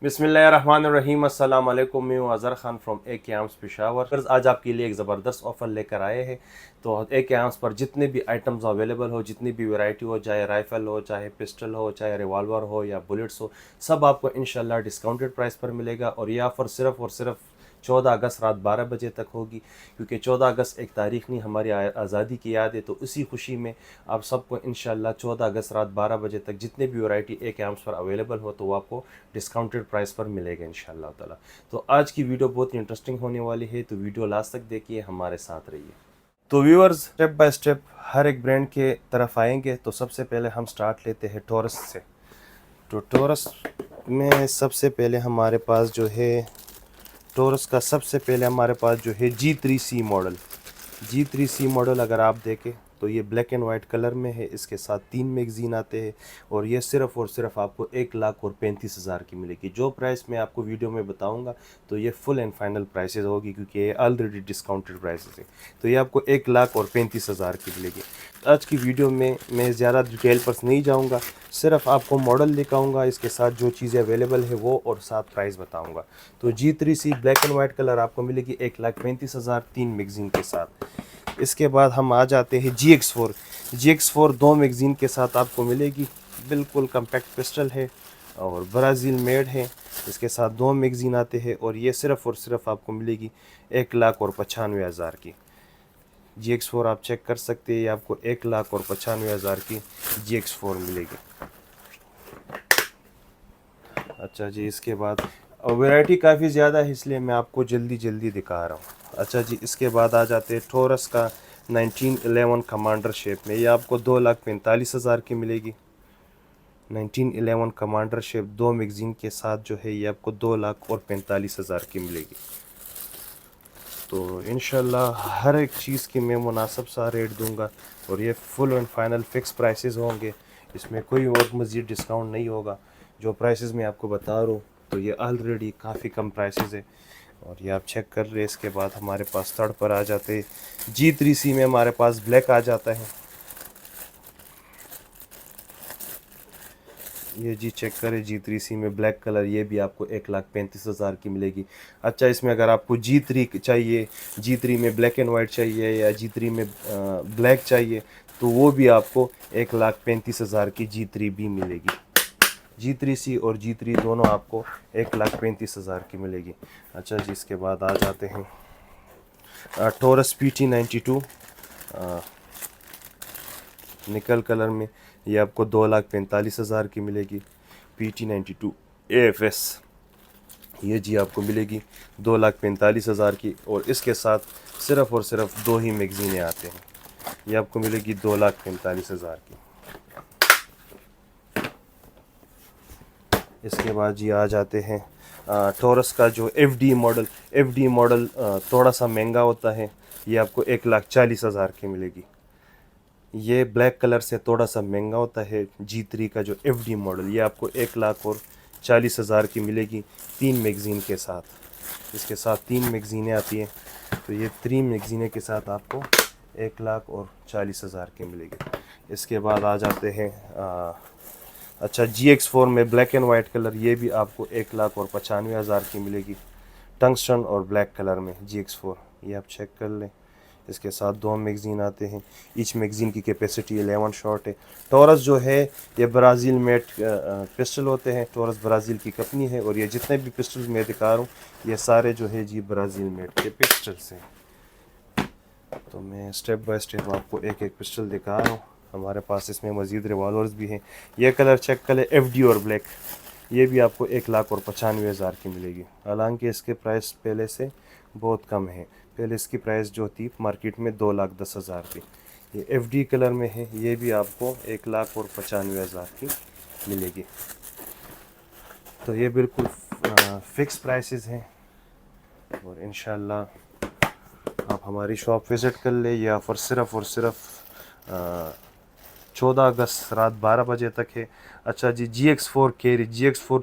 बिस्मिल्लाहिर्रहमानिर्रहीम। अस्सलाम वालेकुम। मैं हूं अज़हर खान फ्रॉम ए के आर्म्स पेशावर। आज आपके लिए एक ज़बरदस्त ऑफ़र लेकर आए हैं। तो ए के आर्म्स पर जितने भी आइटम्स अवेलेबल हो, जितनी भी वैरायटी हो, चाहे राइफ़ल हो, चाहे पिस्टल हो, चाहे रिवॉल्वर हो या बुलेट्स हो, सब आपको इंशाल्लाह डिस्काउंटेड प्राइस पर मिलेगा। और यह ऑफ़र सिर्फ़ और सिर्फ 14 अगस्त रात 12 बजे तक होगी, क्योंकि 14 अगस्त एक तारीख़ नहीं, हमारी आज़ादी की याद है। तो उसी खुशी में आप सबको इंशाल्लाह 14 अगस्त रात 12 बजे तक जितने भी वैरायटी ए के आर्म्स पर अवेलेबल हो, तो वो आपको डिस्काउंटेड प्राइस पर मिलेगा इंशाल्लाह ताला। तो आज की वीडियो बहुत ही इंटरेस्टिंग होने वाली है, तो वीडियो लास्ट तक देखिए, हमारे साथ रहिए। तो व्यूअर्स, स्टेप बाय स्टेप हर एक ब्रांड के तरफ आएंगे। तो सबसे पहले हम स्टार्ट लेते हैं टॉरस से। तो टॉरस में सबसे पहले हमारे पास जो है, टॉरस का सबसे पहले हमारे पास जो है G3C मॉडल। G3C मॉडल अगर आप देखें तो ये ब्लैक एंड वाइट कलर में है। इसके साथ 3 मैगज़ीन आते हैं और ये सिर्फ़ और सिर्फ आपको 1,35,000 की मिलेगी। जो प्राइस मैं आपको वीडियो में बताऊंगा तो ये फुल एंड फाइनल प्राइसेस होगी, क्योंकि ये ऑलरेडी डिस्काउंटेड प्राइसेस है। तो ये आपको 1,35,000 की मिलेगी। आज की वीडियो में मैं ज़्यादा डिटेल पर नहीं जाऊँगा, सिर्फ आपको मॉडल दिखाऊँगा, इसके साथ जो चीज़ें अवेलेबल है वो, और साथ प्राइस बताऊँगा। तो G3C black and white colour आपको मिलेगी 1,35,000 3 मैगज़ीन के साथ। इसके बाद हम आ जाते हैं GX4 2 मैगज़ीन के साथ आपको मिलेगी। बिल्कुल कम्पैक्ट पिस्टल है और ब्राज़ील मेड है। इसके साथ 2 मैगज़ीन आते हैं और ये सिर्फ़ और सिर्फ आपको मिलेगी 1,95,000 की। GX4 आप चेक कर सकते हैं, ये आपको 1,95,000 की GX4 मिलेगी। अच्छा जी, इसके बाद वैरायटी काफ़ी ज़्यादा है, इसलिए मैं आपको जल्दी जल्दी दिखा रहा हूँ। अच्छा जी, इसके बाद आ जाते हैं टॉरस का 1911 कमांडर शेप में। ये आपको 2,45,000 की मिलेगी। 1911 कमांडर शेप 2 मैगज़ीन के साथ जो है, ये आपको 2,45,000 की मिलेगी। तो इंशाल्लाह हर एक चीज़ की मैं मुनासिब सा रेट दूंगा और ये full and final fix prices होंगे। इसमें कोई और मज़ीद डिस्काउंट नहीं होगा। जो प्राइसेस मैं आपको बता रहा हूँ तो ये ऑलरेडी काफ़ी कम प्राइसेस है और ये आप चेक कर रहे हैं। इसके बाद हमारे पास थर्ड पर आ जाते हैं G3C में हमारे पास ब्लैक आ जाता है। ये जी चेक करें, G3C में ब्लैक कलर, ये भी आपको 1,35,000 की मिलेगी। अच्छा, इसमें अगर आपको G3 चाहिए, G3 में ब्लैक एंड वाइट चाहिए या G3 में ब्लैक चाहिए, तो वो भी आपको 1,35,000 की G3 भी मिलेगी। G3C और G3 दोनों आपको 1,35,000 की मिलेगी। अच्छा जी, इसके बाद आ जाते हैं टॉरस PT92 निकल कलर में। ये आपको 2,45,000 की मिलेगी। PT92 AFS ये जी आपको मिलेगी 2,45,000 की, और इसके साथ सिर्फ़ और सिर्फ 2 ही मैगज़ीनें आते हैं। ये आपको मिलेगी 2,45,000 की। इसके बाद जी आ जाते हैं टॉरस का जो FD मॉडल थोड़ा सा महंगा होता है। ये आपको 1,40,000 की मिलेगी। ये ब्लैक कलर से थोड़ा सा महंगा होता है। G3 का जो FD मॉडल, ये आपको 1,40,000 की मिलेगी 3 मैगज़ीन के साथ। इसके साथ 3 मैगज़ीनें आती हैं, तो ये 3 मैगज़ीनें के साथ आपको 1,40,000 की मिलेगी। इसके बाद आ जाते हैं अच्छा, GX4 में ब्लैक एंड वाइट कलर, ये भी आपको 1,95,000 की मिलेगी। टंगस्टन और ब्लैक कलर में GX4, ये आप चेक कर लें। इसके साथ 2 मैगज़ीन आते हैं। ईच मैगज़ीन की कैपेसिटी 11 शॉट है। टॉरस जो है ये ब्राज़ील मेड पिस्टल होते हैं। टॉरस ब्राज़ील की कंपनी है और ये जितने भी पिस्टल मैं दिखा रहा हूँ, ये सारे जो है जी ब्राज़ील मेड के पिस्टल्स हैं। तो मैं स्टेप बाय स्टेप आपको एक एक पिस्टल दिखा रहा हूँ। हमारे पास इसमें मज़ीद रिवॉल्वर्स भी हैं। ये कलर चेक करें, FD और ब्लैक, ये भी आपको 1,95,000 की मिलेगी। हालांकि इसके प्राइस पहले से बहुत कम है। पहले इसकी प्राइस जो थी मार्केट में 2,10,000 थी। ये FD कलर में है, ये भी आपको 1,95,000 की मिलेगी। तो ये बिल्कुल फ़िक्स प्राइसेस हैं और इंशाल्लाह आप हमारी शॉप विज़िट कर ले। ये ऑफ़र सिर्फ़ और सिर्फ 14 अगस्त रात 12 बजे तक है। अच्छा जी, GX4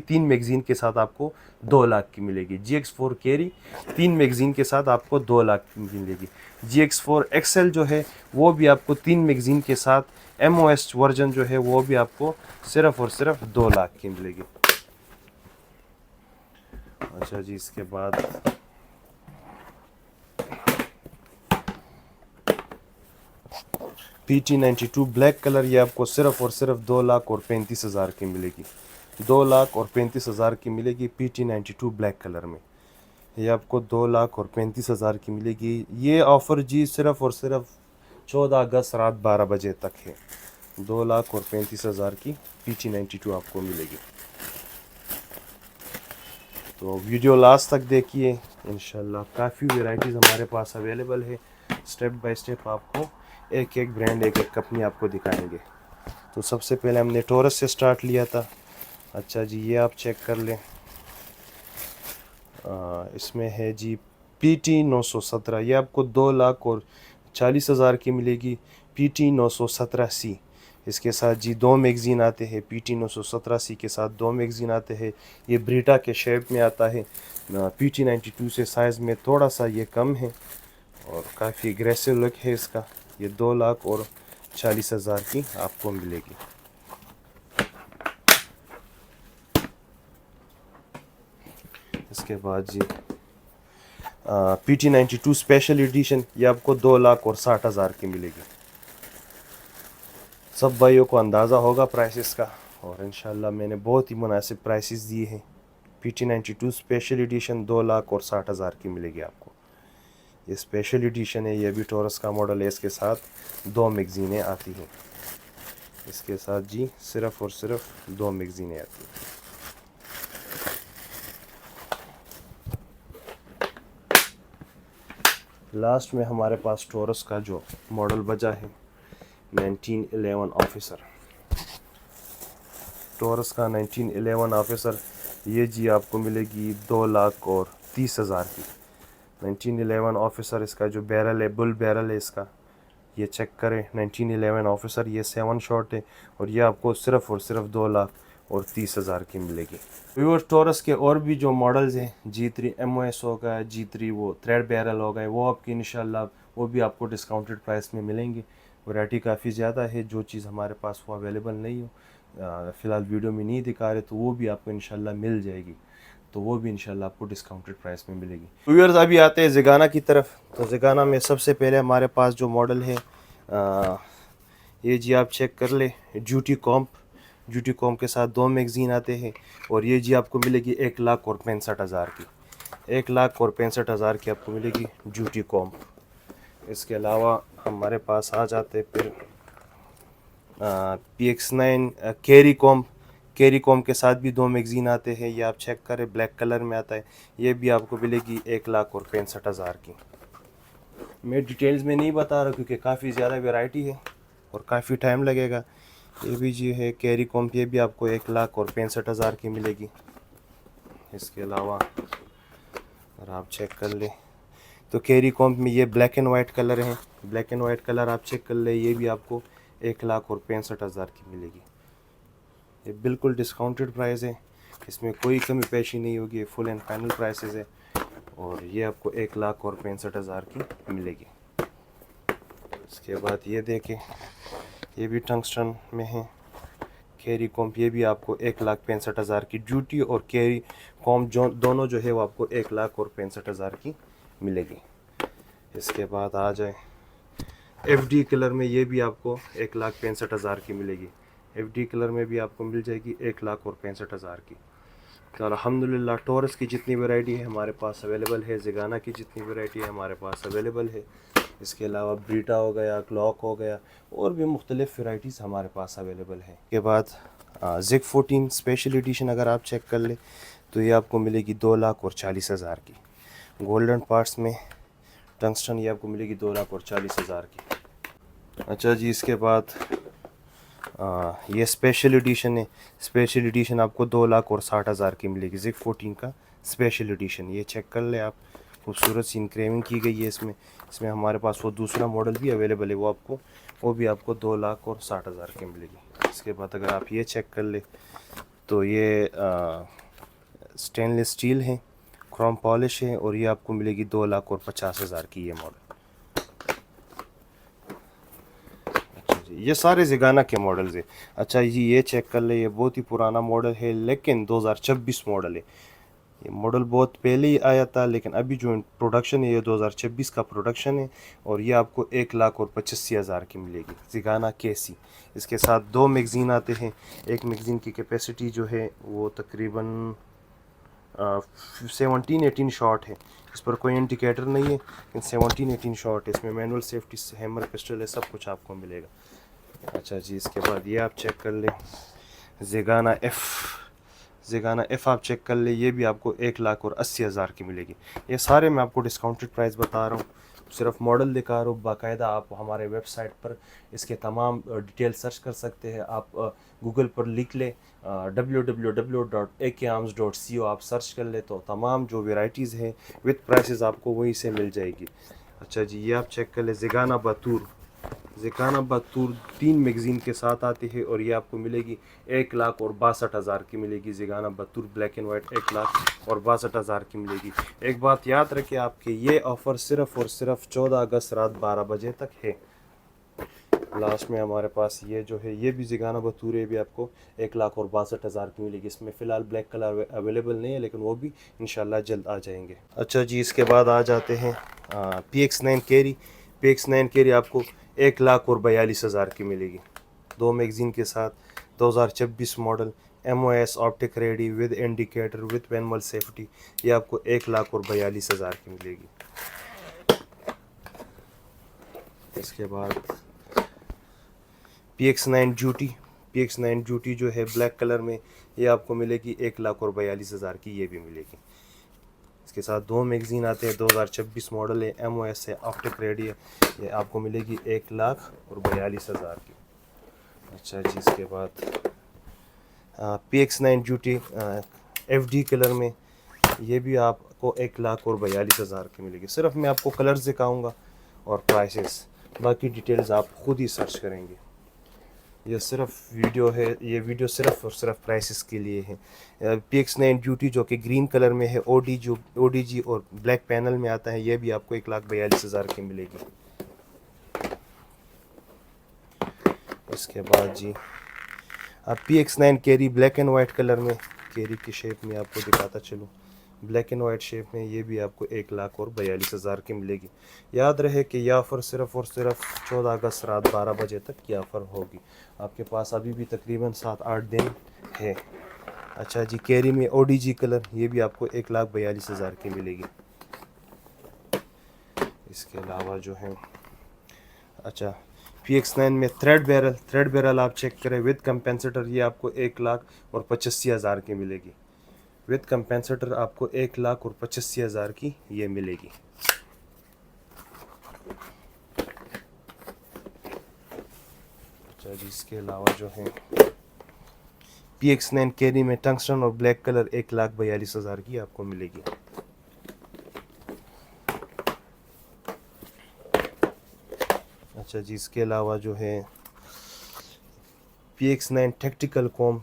3 मैगज़ीन के साथ आपको 2 लाख की मिलेगी। GX4 कैरी 3 मैगज़ीन के साथ आपको 2 लाख की मिलेगी। GX4 XL जो है वो भी आपको 3 मैगज़ीन के साथ MOS वर्जन जो है वो भी आपको सिर्फ़ और सिर्फ 2 लाख की मिलेगी। अच्छा जी, इसके बाद PT92 ब्लैक कलर, ये आपको सिर्फ और सिर्फ 2,35,000 की मिलेगी। 2,35,000 की मिलेगी PT92 ब्लैक कलर में। ये आपको 2,35,000 की मिलेगी। ये ऑफ़र जी सिर्फ और सिर्फ 14 अगस्त रात 12 बजे तक है। 2,35,000 की PT92 आपको मिलेगी। तो वीडियो लास्ट तक देखिए, इंशाल्लाह काफ़ी वैरायटीज़ हमारे पास अवेलेबल है। स्टेप बाय स्टेप आपको एक एक ब्रांड, एक एक कंपनी आपको दिखाएंगे। तो सबसे पहले हमने टोरस से स्टार्ट लिया था। अच्छा जी, ये आप चेक कर लें। इसमें है जी PT917, ये आपको 2,40,000 की मिलेगी। PT917C, इसके साथ जी दो मैगज़ीन आते हैं। PT917C के साथ दो मैगज़ीन आते हैं। ये ब्रीटा के शेप में आता है। PT92 से साइज़ में थोड़ा सा ये कम है और काफ़ी एग्रेसिव लुक है इसका। ये 2,40,000 की आपको मिलेगी। इसके बाद जी PT92 स्पेशल एडिशन, ये आपको 2,60,000 की मिलेगी। सब भाइयों को अंदाज़ा होगा प्राइसेस का, और इंशाल्लाह मैंने बहुत ही मुनासिब प्राइसेस दिए हैं। PT92 स्पेशल एडिशन 2,60,000 की मिलेगी आपको। ये स्पेशल एडिशन है, ये भी टोरस का मॉडल है। इसके साथ दो मैगज़ीनें आती हैं। इसके साथ जी सिर्फ़ और सिर्फ दो मैगज़ीनें आती हैं। लास्ट में हमारे पास टोरस का जो मॉडल बचा है 1911 ऑफिसर। टोरस का 1911 ऑफिसर, ये जी आपको मिलेगी 2,30,000 की। 1911 ऑफिसर, इसका जो बैरल है, बुल बैरल है इसका, ये चेक करें। 1911 ऑफिसर, ये 7 शॉट है और ये आपको सिर्फ़ और सिर्फ 2,30,000 की मिलेगी। व्यूअर्स, टोरस के और भी जो मॉडल्स हैं, G3 MOS हो गया, G3 वो थ्रेड बैरल हो गए, वो आपकी इंशाल्लाह वो भी आपको डिस्काउंटेड प्राइस में मिलेंगे। वैरायटी काफ़ी ज़्यादा है। जो चीज़ हमारे पास वो अवेलेबल नहीं हो, फ़िलहाल वीडियो में नहीं दिखा रहे, तो वो भी आपको इंशाल्लाह मिल जाएगी। तो वो भी इंशाल्लाह आपको डिस्काउंटेड प्राइस में मिलेगी। व्यूअर्स, अभी आते हैं ज़िगाना की तरफ। तो ज़िगाना में सबसे पहले हमारे पास जो मॉडल है, ये जी आप चेक कर ले, ड्यूटी कॉम्प के साथ दो मैगज़ीन आते हैं और ये जी आपको मिलेगी 1,65,000 की। 1,65,000 की आपको मिलेगी ड्यूटी कॉम्प। इसके अलावा हमारे पास आ जाते फिर PX9 कैरी कॉम के साथ भी दो मैगज़ीन आते हैं। ये आप चेक करें, ब्लैक कलर में आता है। ये भी आपको मिलेगी 1,65,000 की। मैं डिटेल्स में नहीं बता रहा क्योंकि काफ़ी ज़्यादा वैरायटी है और काफ़ी टाइम लगेगा। ये भी जी है कैरी कॉम, ये भी आपको 1,65,000 की मिलेगी। इसके अलावा अगर आप चेक कर ले तो कैरी कॉम में ये ब्लैक एंड वाइट कलर है। ब्लैक एंड वाइट कलर आप चेक कर ले, ये भी आपको 1,65,000 की मिलेगी। ये बिल्कुल डिस्काउंटेड प्राइस है, इसमें कोई कमी पेशी नहीं होगी। फुल एंड फाइनल प्राइसेस है और ये आपको 1,65,000 की मिलेगी। इसके बाद ये देखें, ये भी टंगस्टन में है कैरी कॉम्प, ये भी आपको 1,65,000 की। ड्यूटी और कैरी कॉम्प जो दोनों जो है वो आपको 1,65,000 की मिलेगी। इसके बाद आ जाए FD कलर में, ये भी आपको 1,65,000 की मिलेगी। FD कलर में भी आपको मिल जाएगी 1,65,000 की। तो अल्हम्दुलिल्लाह टोरस की जितनी वैरायटी है हमारे पास अवेलेबल है, ज़िगाना की जितनी वैरायटी है हमारे पास अवेलेबल है। इसके अलावा ब्रीटा हो गया, क्लॉक हो गया, और भी मुख्तलिफ़ वैरायटीज़ हमारे पास अवेलेबल है। के बाद ज़िग 14 स्पेशल एडिशन अगर आप चेक कर ले तो ये आपको मिलेगी 2,40,000 की। गोल्डन पार्ट्स में टंगस्टन, ये आपको मिलेगी 2,40,000 की। अच्छा जी, इसके बाद ये स्पेशल एडिशन है। स्पेशल एडिशन आपको 2,60,000 की मिलेगी। ज़िग 14 का स्पेशल एडिशन, ये चेक कर ले आप, खूबसूरत सी इंक्रेविंग की गई है इसमें। इसमें हमारे पास वो दूसरा मॉडल भी अवेलेबल है, वो भी आपको 2,60,000 की मिलेगी। इसके बाद अगर आप ये चेक कर ले तो ये स्टेनलेस स्टील है, क्रोम पॉलिश है, और ये आपको मिलेगी 2,50,000 की ये मॉडल। ये सारे ज़िगाना के मॉडल्स है। अच्छा जी, ये चेक कर ले, ये बहुत ही पुराना मॉडल है लेकिन 2026 मॉडल है। ये मॉडल बहुत पहले ही आया था, लेकिन अभी जो प्रोडक्शन है ये 2026 का प्रोडक्शन है और ये आपको 1,85,000 की मिलेगी, ज़िगाना केसी। इसके साथ 2 मैगज़ीन आते हैं। एक मैगज़ीन की कैपेसिटी जो है वो तकरीबन 17-18 शॉट है। इस पर कोई इंडिकेटर नहीं है, लेकिन 17-18 शॉट है। इसमें मैनुअल सेफ्टी, हैमर, पिस्टल है, सब कुछ आपको मिलेगा। अच्छा जी, इसके बाद ये आप चेक कर लें, ज़िगाना एफ़ आप चेक कर ले, ये भी आपको 1,80,000 की मिलेगी। ये सारे मैं आपको डिस्काउंटेड प्राइस बता रहा हूँ, सिर्फ मॉडल दिखा रहा हूँ। बाकायदा आप हमारे वेबसाइट पर इसके तमाम डिटेल सर्च कर सकते हैं। आप गूगल पर लिख ले www.akarms.co, आप सर्च कर ले तो तमाम जो वेराइटीज़ हैं विद प्राइसेस आपको वहीं से मिल जाएगी। अच्छा जी, ये आप चेक कर ले, ज़िगाना बतूर 3 मैगज़ीन के साथ आती है और ये आपको मिलेगी 1,62,000 की मिलेगी। ज़िगाना बतूर ब्लैक एंड वाइट 1,62,000 की मिलेगी। एक बात याद रखिए आपके, ये ऑफ़र सिर्फ़ और सिर्फ 14 अगस्त रात 12 बजे तक है। लास्ट में हमारे पास ये जो है ये भी ज़िगाना बतूर है, भी आपको 1,62,000 की मिलेगी। इसमें फ़िलहाल ब्लैक कलर अवेलेबल नहीं है, लेकिन वो भी इंशाल्लाह जल्द आ जाएंगे। अच्छा जी, इसके बाद आ जाते हैं PX9 कैरी आपको 1,42,000 की मिलेगी। 2 मैगज़ीन के साथ, 2026 model, MOS optic ready with indicator with manual safety, ये आपको 1,42,000 की मिलेगी। इसके बाद PX9 ड्यूटी जो है ब्लैक कलर में, ये आपको मिलेगी 1,42,000 की, ये भी मिलेगी। इसके साथ 2 मैगज़ीन आते हैं, 2026 मॉडल है, MOS है, ऑप्टिक रेडी है, ये आपको मिलेगी 1,42,000 की। अच्छा जी, इसके बाद PX9 ड्यूटी FD कलर में, ये भी आपको 1,42,000 की मिलेगी। सिर्फ मैं आपको कलर्स दिखाऊंगा और प्राइसेस, बाकी डिटेल्स आप खुद ही सर्च करेंगे। ये सिर्फ वीडियो है, ये वीडियो सिर्फ और सिर्फ प्राइसेस के लिए है। PX9 ड्यूटी जो कि ग्रीन कलर में है, ODG और ब्लैक पैनल में आता है, ये भी आपको 1,42,000 की मिलेगी। इसके बाद जी PX9 carry black and white colour में, कैरी की शेप में आपको दिखाता चलूँ, ब्लैक एंड वाइट शेप में, ये भी आपको 1,42,000 की मिलेगी। याद रहे कि यह ऑफ़र सिर्फ और सिर्फ 14 अगस्त रात 12 बजे तक की ऑफ़र होगी। आपके पास अभी भी तकरीबन 7-8 दिन है। अच्छा जी, कैरी में ODG कलर, ये भी आपको 1,42,000 की मिलेगी। इसके अलावा जो है, अच्छा PX9 में थ्रेड बैरल आप चेक करें विद कंपेंसेटर, ये आपको 1,85,000 की मिलेगी। विद कंपेंसेटर आपको 1,85,000 की ये मिलेगी। अच्छा जी, इसके अलावा जो है PX9 कैरी में टंगस्टन और ब्लैक कलर 1,42,000 की आपको मिलेगी। अच्छा जी, इसके अलावा जो है PX9 टैक्टिकल कॉम,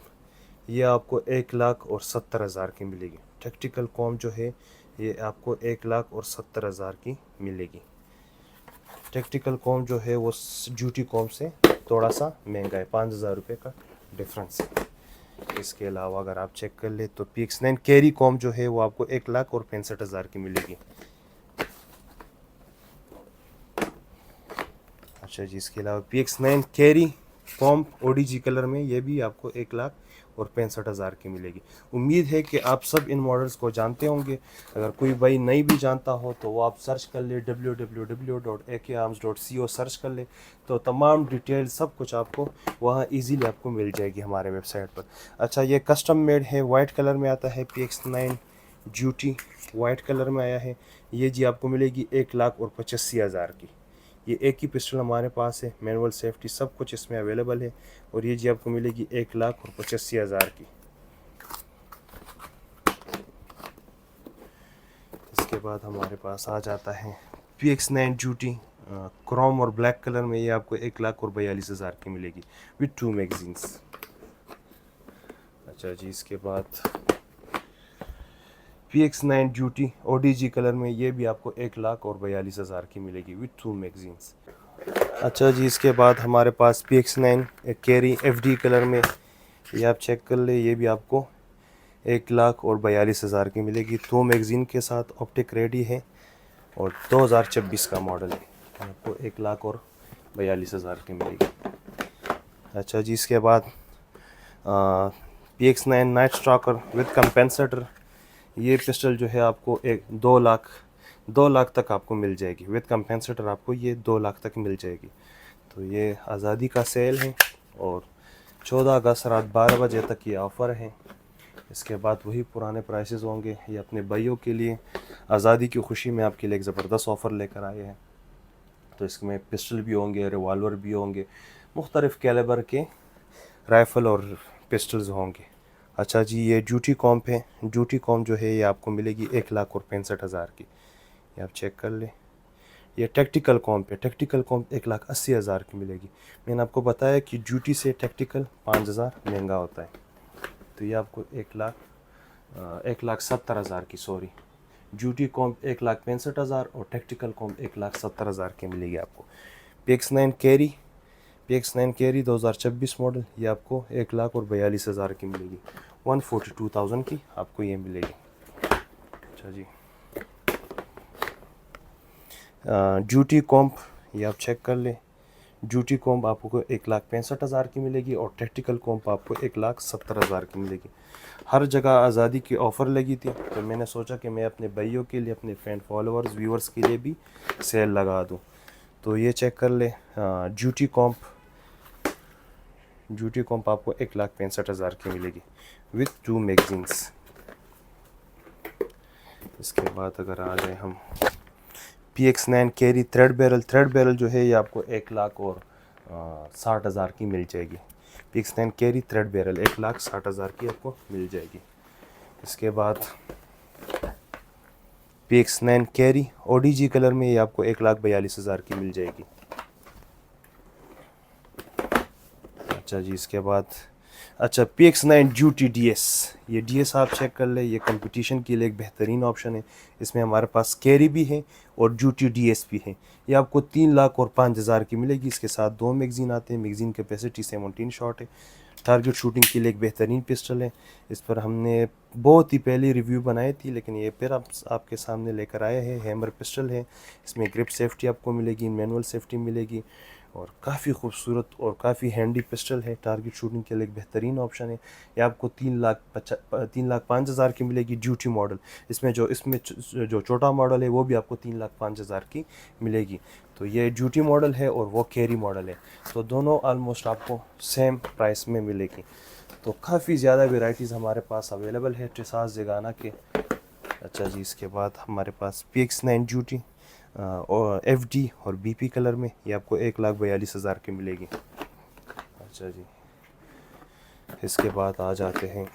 ये आपको 1,70,000 की मिलेगी। टैक्टिकल कॉम जो है ये आपको 1,70,000 की मिलेगी। टैक्टिकल कॉम जो है वो ड्यूटी कॉम से थोड़ा सा महंगा है, 5,000 रुपये का डिफरेंस है। इसके अलावा अगर आप चेक कर ले तो PX9 कैरी कॉम जो है वो आपको 1,65,000 की मिलेगी। अच्छा जी, इसके अलावा PX9 carry com ODG colour में, ये भी आपको 1,65,000 की मिलेगी। उम्मीद है कि आप सब इन मॉडल्स को जानते होंगे। अगर कोई भाई नहीं भी जानता हो तो वो आप सर्च कर ले, www.akarms.co सर्च कर ले, तो तमाम डिटेल सब कुछ आपको वहाँ इजीली आपको मिल जाएगी हमारे वेबसाइट पर। अच्छा, ये कस्टम मेड है, वाइट कलर में आता है, PX9 ड्यूटी वाइट कलर में आया है, ये जी आपको मिलेगी 1,85,000 की। ये एक ही पिस्टल हमारे पास है, मैनुअल सेफ्टी सब कुछ इसमें अवेलेबल है, और ये जी आपको मिलेगी 1,85,000 की। इसके बाद हमारे पास आ जाता है PX9 ड्यूटी क्रोम और ब्लैक कलर में, ये आपको 1,42,000 की मिलेगी विद 2 मैगजीन्स। अच्छा जी, इसके बाद PX9 ड्यूटी ODG कलर में, ये भी आपको 1,42,000 की मिलेगी विद 2 मैगजीन्स। अच्छा जी, इसके बाद हमारे पास PX9 कैरी FD कलर में, ये आप चेक कर ले, ये भी आपको 1,42,000 की मिलेगी। 2 मैगज़ीन के साथ ऑप्टिक रेडी है और 2026 का मॉडल है। आपको 1,42,000 की मिलेगी। अच्छा जी, इसके बाद PX9 night stalker with compensator, ये पिस्टल जो है आपको 2 लाख तक आपको मिल जाएगी। विद कंपेंसेटर आपको ये 2 लाख तक मिल जाएगी। तो ये आज़ादी का सेल है और 14 अगस्त रात 12 बजे तक ये ऑफ़र है। इसके बाद वही पुराने प्राइसेस होंगे। ये अपने भाइयों के लिए आज़ादी की खुशी में आपके लिए एक ज़बरदस्त ऑफ़र लेकर आए हैं। तो इसमें पिस्टल भी होंगे, रिवॉल्वर भी होंगे, मुख्तलिफ़ कैलिबर के राइफ़ल और पिस्टल्स होंगे। अच्छा जी, ये ड्यूटी कॉम्प है। ड्यूटी कॉम्प जो है ये आपको मिलेगी 1,65,000 की। ये आप चेक कर लें। ये टैक्टिकल कॉम्प है। टैक्टिकल कॉम्प 1,80,000 की मिलेगी। मैंने आपको बताया कि ड्यूटी से टैक्टिकल 5,000 महंगा होता है। तो ये आपको 1,70,000 की, सॉरी, ड्यूटी कॉम्प 1,65,000 और टैक्टिकल कॉम्प 1,70,000 की मिलेगी आपको। PX9 कैरी 2026 मॉडल, ये आपको 1,42,000 की मिलेगी। 142,000 की आपको ये मिलेगी। अच्छा जी, ड्यूटी कॉम्प ये आप चेक कर लें। ड्यूटी कॉम्प आपको 1,65,000 की मिलेगी और टैक्टिकल कॉम्प आपको 1,70,000 की मिलेगी। हर जगह आज़ादी की ऑफ़र लगी थी, तो मैंने सोचा कि मैं अपने भाइयों के लिए, अपने फैन फॉलोअर्स व्यूअर्स के लिए भी सेल लगा दूं। तो ये चेक कर ले, ड्यूटी कॉम्प आपको 1,65,000 की मिलेगी विथ 2 मैगजीन्स। इसके बाद अगर आ जाए हम PX9 कैरी थ्रेड बैरल जो है ये आपको 1,60,000 की मिल जाएगी। PX9 कैरी थ्रेड बैरल 1,60,000 की आपको मिल जाएगी। इसके बाद PX9 कैरी ODG कलर में ये आपको 1,42,000 की मिल जाएगी। अच्छा जी, इसके बाद अच्छा PX9 ड्यूटी DS, ये DS आप चेक कर ले। ये कंपटीशन के लिए एक बेहतरीन ऑप्शन है। इसमें हमारे पास कैरी भी है और ड्यूटी DS भी है। ये आपको 3,05,000 की मिलेगी। इसके साथ 2 मैगज़ीन आते हैं। मैगज़ीन कैपेसिटी 17 शॉट है। टारगेट शूटिंग के लिए एक बेहतरीन पिस्टल है। इस पर हमने बहुत ही पहले रिव्यू बनाई थी, लेकिन ये फिर आपके सामने लेकर आए हैं। हैमर पिस्टल है। इसमें ग्रिप सेफ्टी आपको मिलेगी, मैनुअल सेफ्टी मिलेगी और काफ़ी खूबसूरत और काफ़ी हैंडी पिस्टल है। टारगेट शूटिंग के लिए एक बेहतरीन ऑप्शन है। ये आपको 3,05,000 की मिलेगी ड्यूटी मॉडल। इसमें जो छोटा मॉडल है वो भी आपको 3,05,000 की मिलेगी। तो ये ड्यूटी मॉडल है और वो कैरी मॉडल है, तो दोनों आलमोस्ट आपको सेम प्राइस में मिलेगी। तो काफ़ी ज़्यादा वेराइटीज़ हमारे पास अवेलेबल है टिसास ज़ेगाना के। अच्छा जी, इसके बाद हमारे पास PX9 ड्यूटी और FD और BP कलर में ये आपको 1,42,000 की मिलेगी। अच्छा जी, इसके बाद आ जाते हैं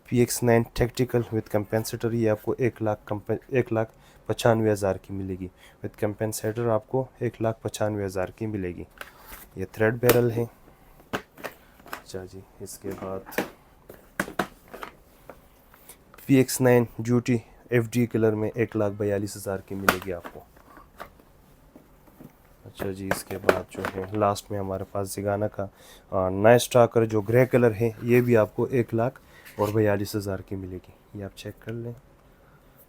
PX9 टैक्टिकल विद कंपेंसेटर, ये आपको 1,95,000 की मिलेगी। विद कंपेंसेटर आपको 1,95,000 की मिलेगी। ये थ्रेड बैरल है। अच्छा जी, इसके बाद PX9 ड्यूटी FD कलर में 1,42,000 की मिलेगी आपको। अच्छा जी, इसके बाद जो है लास्ट में हमारे पास ज़ेगाना का नाइट स्टॉकर जो ग्रे कलर है, ये भी आपको 1,42,000 की मिलेगी। ये आप चेक कर लें।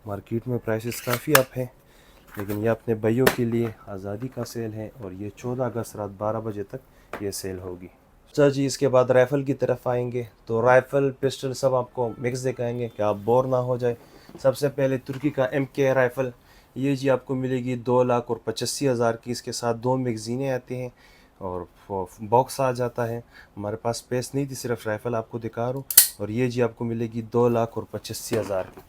मार्केट में प्राइसेस काफ़ी अप है, लेकिन ये अपने भाइयों के लिए आज़ादी का सेल है और ये 14 अगस्त रात 12 बजे तक ये सेल होगी। अच्छा जी, इसके बाद राइफ़ल की तरफ आएंगे तो राइफ़ल पिस्टल सब आपको मिक्स दिखाएंगे कि आप बोर ना हो जाए। सबसे पहले तुर्की का MK राइफ़ल, ये जी आपको मिलेगी 2,85,000 की। इसके साथ 2 मैगज़ीनें आती हैं और बॉक्स आ जाता है। हमारे पास स्पेस नहीं थी, सिर्फ राइफ़ल आपको दिखा रहा हूँ। और ये जी आपको मिलेगी 2,85,000 की,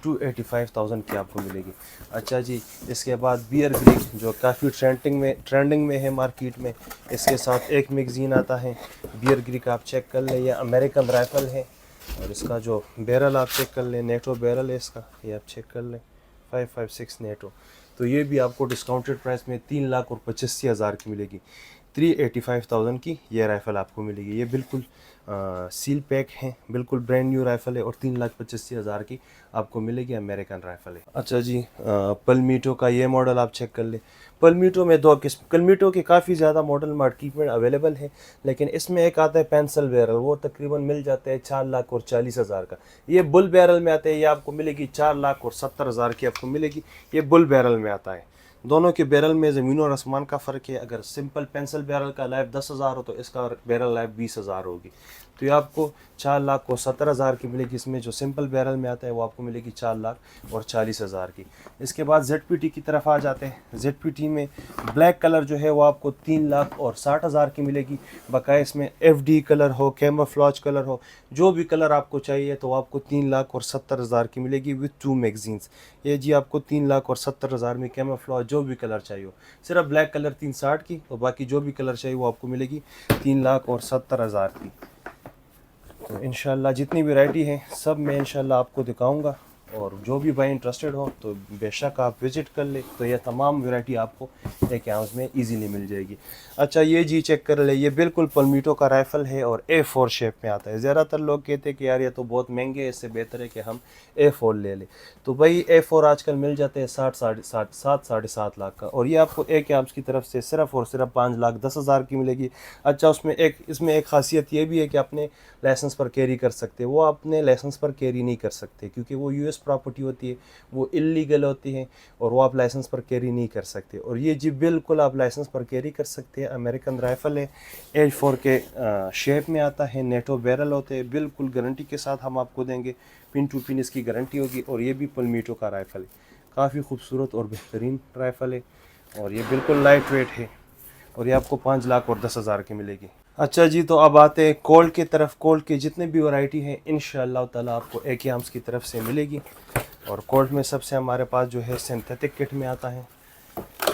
285,000 की आपको मिलेगी। अच्छा जी, इसके बाद बियर ग्रिक जो काफ़ी ट्रेंडिंग में है मार्केट में। इसके साथ एक मैगज़ीन आता है बियर ग्रिक, आप चेक कर लें। यह अमेरिकन राइफ़ल है और इसका जो बैरल आप चेक कर लें, नेटो बैरल है इसका, ये आप चेक कर लें, 556 नेटो। तो ये भी आपको डिस्काउंटेड प्राइस में 3,85,000 की मिलेगी। 385,000 की ये राइफ़ल आपको मिलेगी। ये बिल्कुल सील पैक है, बिल्कुल ब्रांड न्यू राइफ़ल है और 3,85,000 की आपको मिलेगी, अमेरिकन राइफ़ल है। अच्छा जी, पलमीटो का ये मॉडल आप चेक कर ले। पलमीटो में दो किस्म, पलमीटो के काफ़ी ज़्यादा मॉडल मार्केट में अवेलेबल है, लेकिन इसमें एक आता है पेंसिल बैरल, वो तकरीबन मिल जाता है 4,40,000 का। ये बुल बैरल में आता है, ये आपको मिलेगी 4,70,000 की आपको मिलेगी। ये बुल बैरल में आता है। दोनों के बैरल में ज़मीन और आसमान का फ़र्क है। अगर सिंपल पेंसिल बैरल का लाइफ 10,000 हो तो इसका बैरल लाइफ 20,000 होगी। तो ये आपको 4,70,000 की मिलेगी। इसमें जो सिंपल बैरल में आता है वो आपको मिलेगी 4,40,000 की। इसके बाद ZPT की तरफ आ जाते हैं। ZPT में ब्लैक कलर जो है वो आपको 3,60,000 की मिलेगी। बकाया इसमें FD कलर हो, कैमोफ्लेज कलर हो, जो भी कलर आपको चाहिए तो आपको 3,70,000 की मिलेगी विद 2 मैगजीन्स। ये जी आपको 3,70,000 में कैमोफ्लेज जो भी कलर चाहिए हो, सिर्फ ब्लैक कलर 360 की, और बाकी जो भी कलर चाहिए वो आपको मिलेगी 3,70,000 की। तो इंशाल्लाह जितनी वैरायटी है सब मैं इंशाल्लाह आपको दिखाऊंगा, और जो भी भाई इंटरेस्टेड हो तो बेशक आप विज़िट कर ले। तो ये तमाम वैरायटी आपको एक आउंस में इजीली मिल जाएगी। अच्छा ये जी चेक कर ले, ये बिल्कुल पलमीटो का राइफ़ल है और A4 शेप में आता है। ज़्यादातर लोग कहते हैं कि यार ये तो बहुत महंगे है, इससे बेहतर है कि हम A4 ले लें। तो भाई A4 आजकल मिल जाते हैं 7.5 लाख का, और ये आपको एक आउंस की तरफ से सिर्फ़ और सिर्फ 5,10,000 की मिलेगी। अच्छा इसमें एक खासियत ये भी है कि अपने लाइसेंस पर कैरी कर सकते हैं। वो अपने लाइसेंस पर कैरी नहीं कर सकते क्योंकि वो US प्रॉपर्टी होती है, वो इलीगल होती है, और वो आप लाइसेंस पर कैरी नहीं कर सकते। और ये जी बिल्कुल आप लाइसेंस पर कैरी कर सकते हैं। अमेरिकन राइफ़ल है, A4 के शेप में आता है, नेटो बैरल होते हैं, बिल्कुल गारंटी के साथ हम आपको देंगे, पिन टू पिन इसकी गारंटी होगी। और ये भी पलमीटो का राइफ़ल है, काफ़ी खूबसूरत और बेहतरीन राइफ़ल है, और ये बिल्कुल लाइट वेट है, और ये आपको 5,10,000 की मिलेगी। अच्छा जी, तो अब आते हैं कोल्ट की तरफ। कोल्ट की जितने भी वैरायटी है इंशाअल्लाह ताला आपको AK आर्म्स की तरफ से मिलेगी। और कोल्ट में सबसे हमारे पास जो है सिंथेटिक किट में आता है।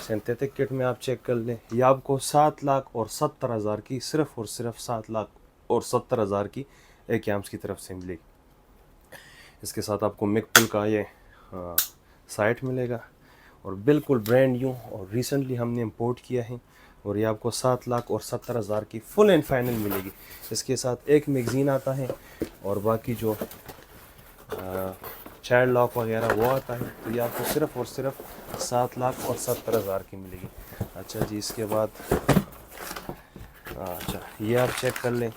सिंथेटिक किट में आप चेक कर लें, ये आपको 7,70,000 की, सिर्फ और सिर्फ 7,70,000 की AK आर्म्स की तरफ से मिलेगी। इसके साथ आपको मिकपुल का ये साइट मिलेगा, और बिल्कुल ब्रांड न्यू और रिसेंटली हमने इंपोर्ट किया है, और ये आपको 7,70,000 की फुल एंड फाइनल मिलेगी। इसके साथ एक मैगज़ीन आता है, और बाकी जो चाइल्ड लॉक वगैरह वो आता है। तो ये आपको सिर्फ और सिर्फ 7,70,000 की मिलेगी। अच्छा जी, इसके बाद अच्छा ये आप चेक कर लें,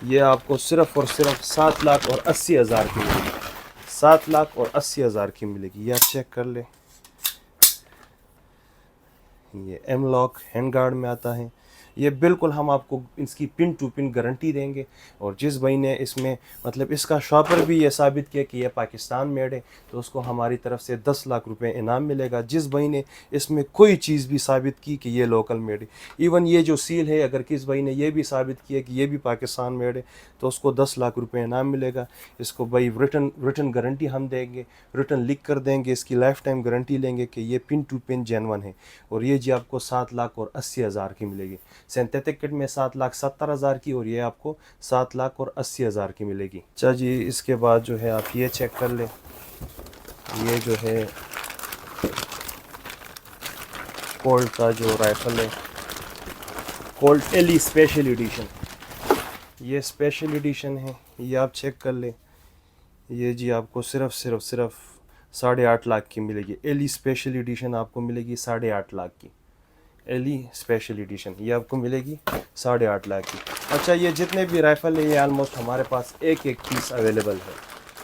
ये आपको सिर्फ और सिर्फ 7,80,000 की मिलेगी। 7,80,000 की मिलेगी, ये आप चेक कर लें। ये M लॉक हैंड गार्ड में आता है। ये बिल्कुल हम आपको इसकी पिन टू पिन गारंटी देंगे, और जिस भाई ने इसमें मतलब इसका शॉपर भी ये साबित किया कि ये पाकिस्तान मेड है तो उसको हमारी तरफ से 10 लाख रुपए इनाम मिलेगा। जिस भाई ने इसमें कोई चीज़ भी साबित की कि ये लोकल मेड है, इवन ये जो सील है, अगर किस भाई ने ये भी साबित किया कि ये भी पाकिस्तान मेड है तो उसको 10 लाख रुपए इनाम मिलेगा। इसको भाई रिटर्न गारंटी हम देंगे, रिटर्न लिख कर देंगे, इसकी लाइफ टाइम गारंटी लेंगे कि ये पिन टू पिन जेन्युइन है। और ये जी आपको 7,80,000 की मिलेगी। सिंथेटिक किट में 7,70,000 की, और ये आपको 7,80,000 की मिलेगी। अच्छा जी, इसके बाद जो है आप ये चेक कर लें, ये जो है कोल्ट का जो राइफल है, कोल्ट LE स्पेशल एडिशन, ये स्पेशल एडिशन है, ये आप चेक कर लें। ये जी आपको सिर्फ 8.5 लाख की मिलेगी। LE स्पेशल एडिशन आपको मिलेगी 8.5 लाख की। LE स्पेशल एडिशन ये आपको मिलेगी 8.5 लाख की। अच्छा, ये जितने भी राइफ़ल है ये आलमोस्ट हमारे पास एक एक पीस अवेलेबल है।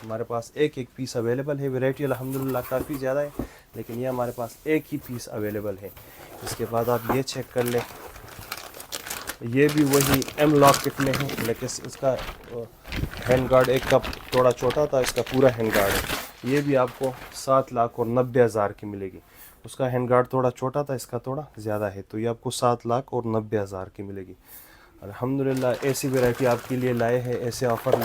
हमारे पास एक एक पीस अवेलेबल है। वैरायटी अल्हम्दुलिल्लाह काफ़ी ज़्यादा है, लेकिन ये हमारे पास एक ही पीस अवेलेबल है। इसके बाद आप ये चेक कर लें, ये भी वही M लॉक किट में है, लेकिन इसका हैंड गार्ड एक का थोड़ा छोटा था, इसका पूरा हैंड गार्ड है। ये भी आपको 7,90,000 की मिलेगी। उसका हैंड गार्ड थोड़ा छोटा था, इसका थोड़ा ज़्यादा है, तो ये आपको 7,90,000 की मिलेगी। अल्हम्दुलिल्लाह ऐसी वैरायटी आपके लिए लाए हैं, ऐसे ऑफ़र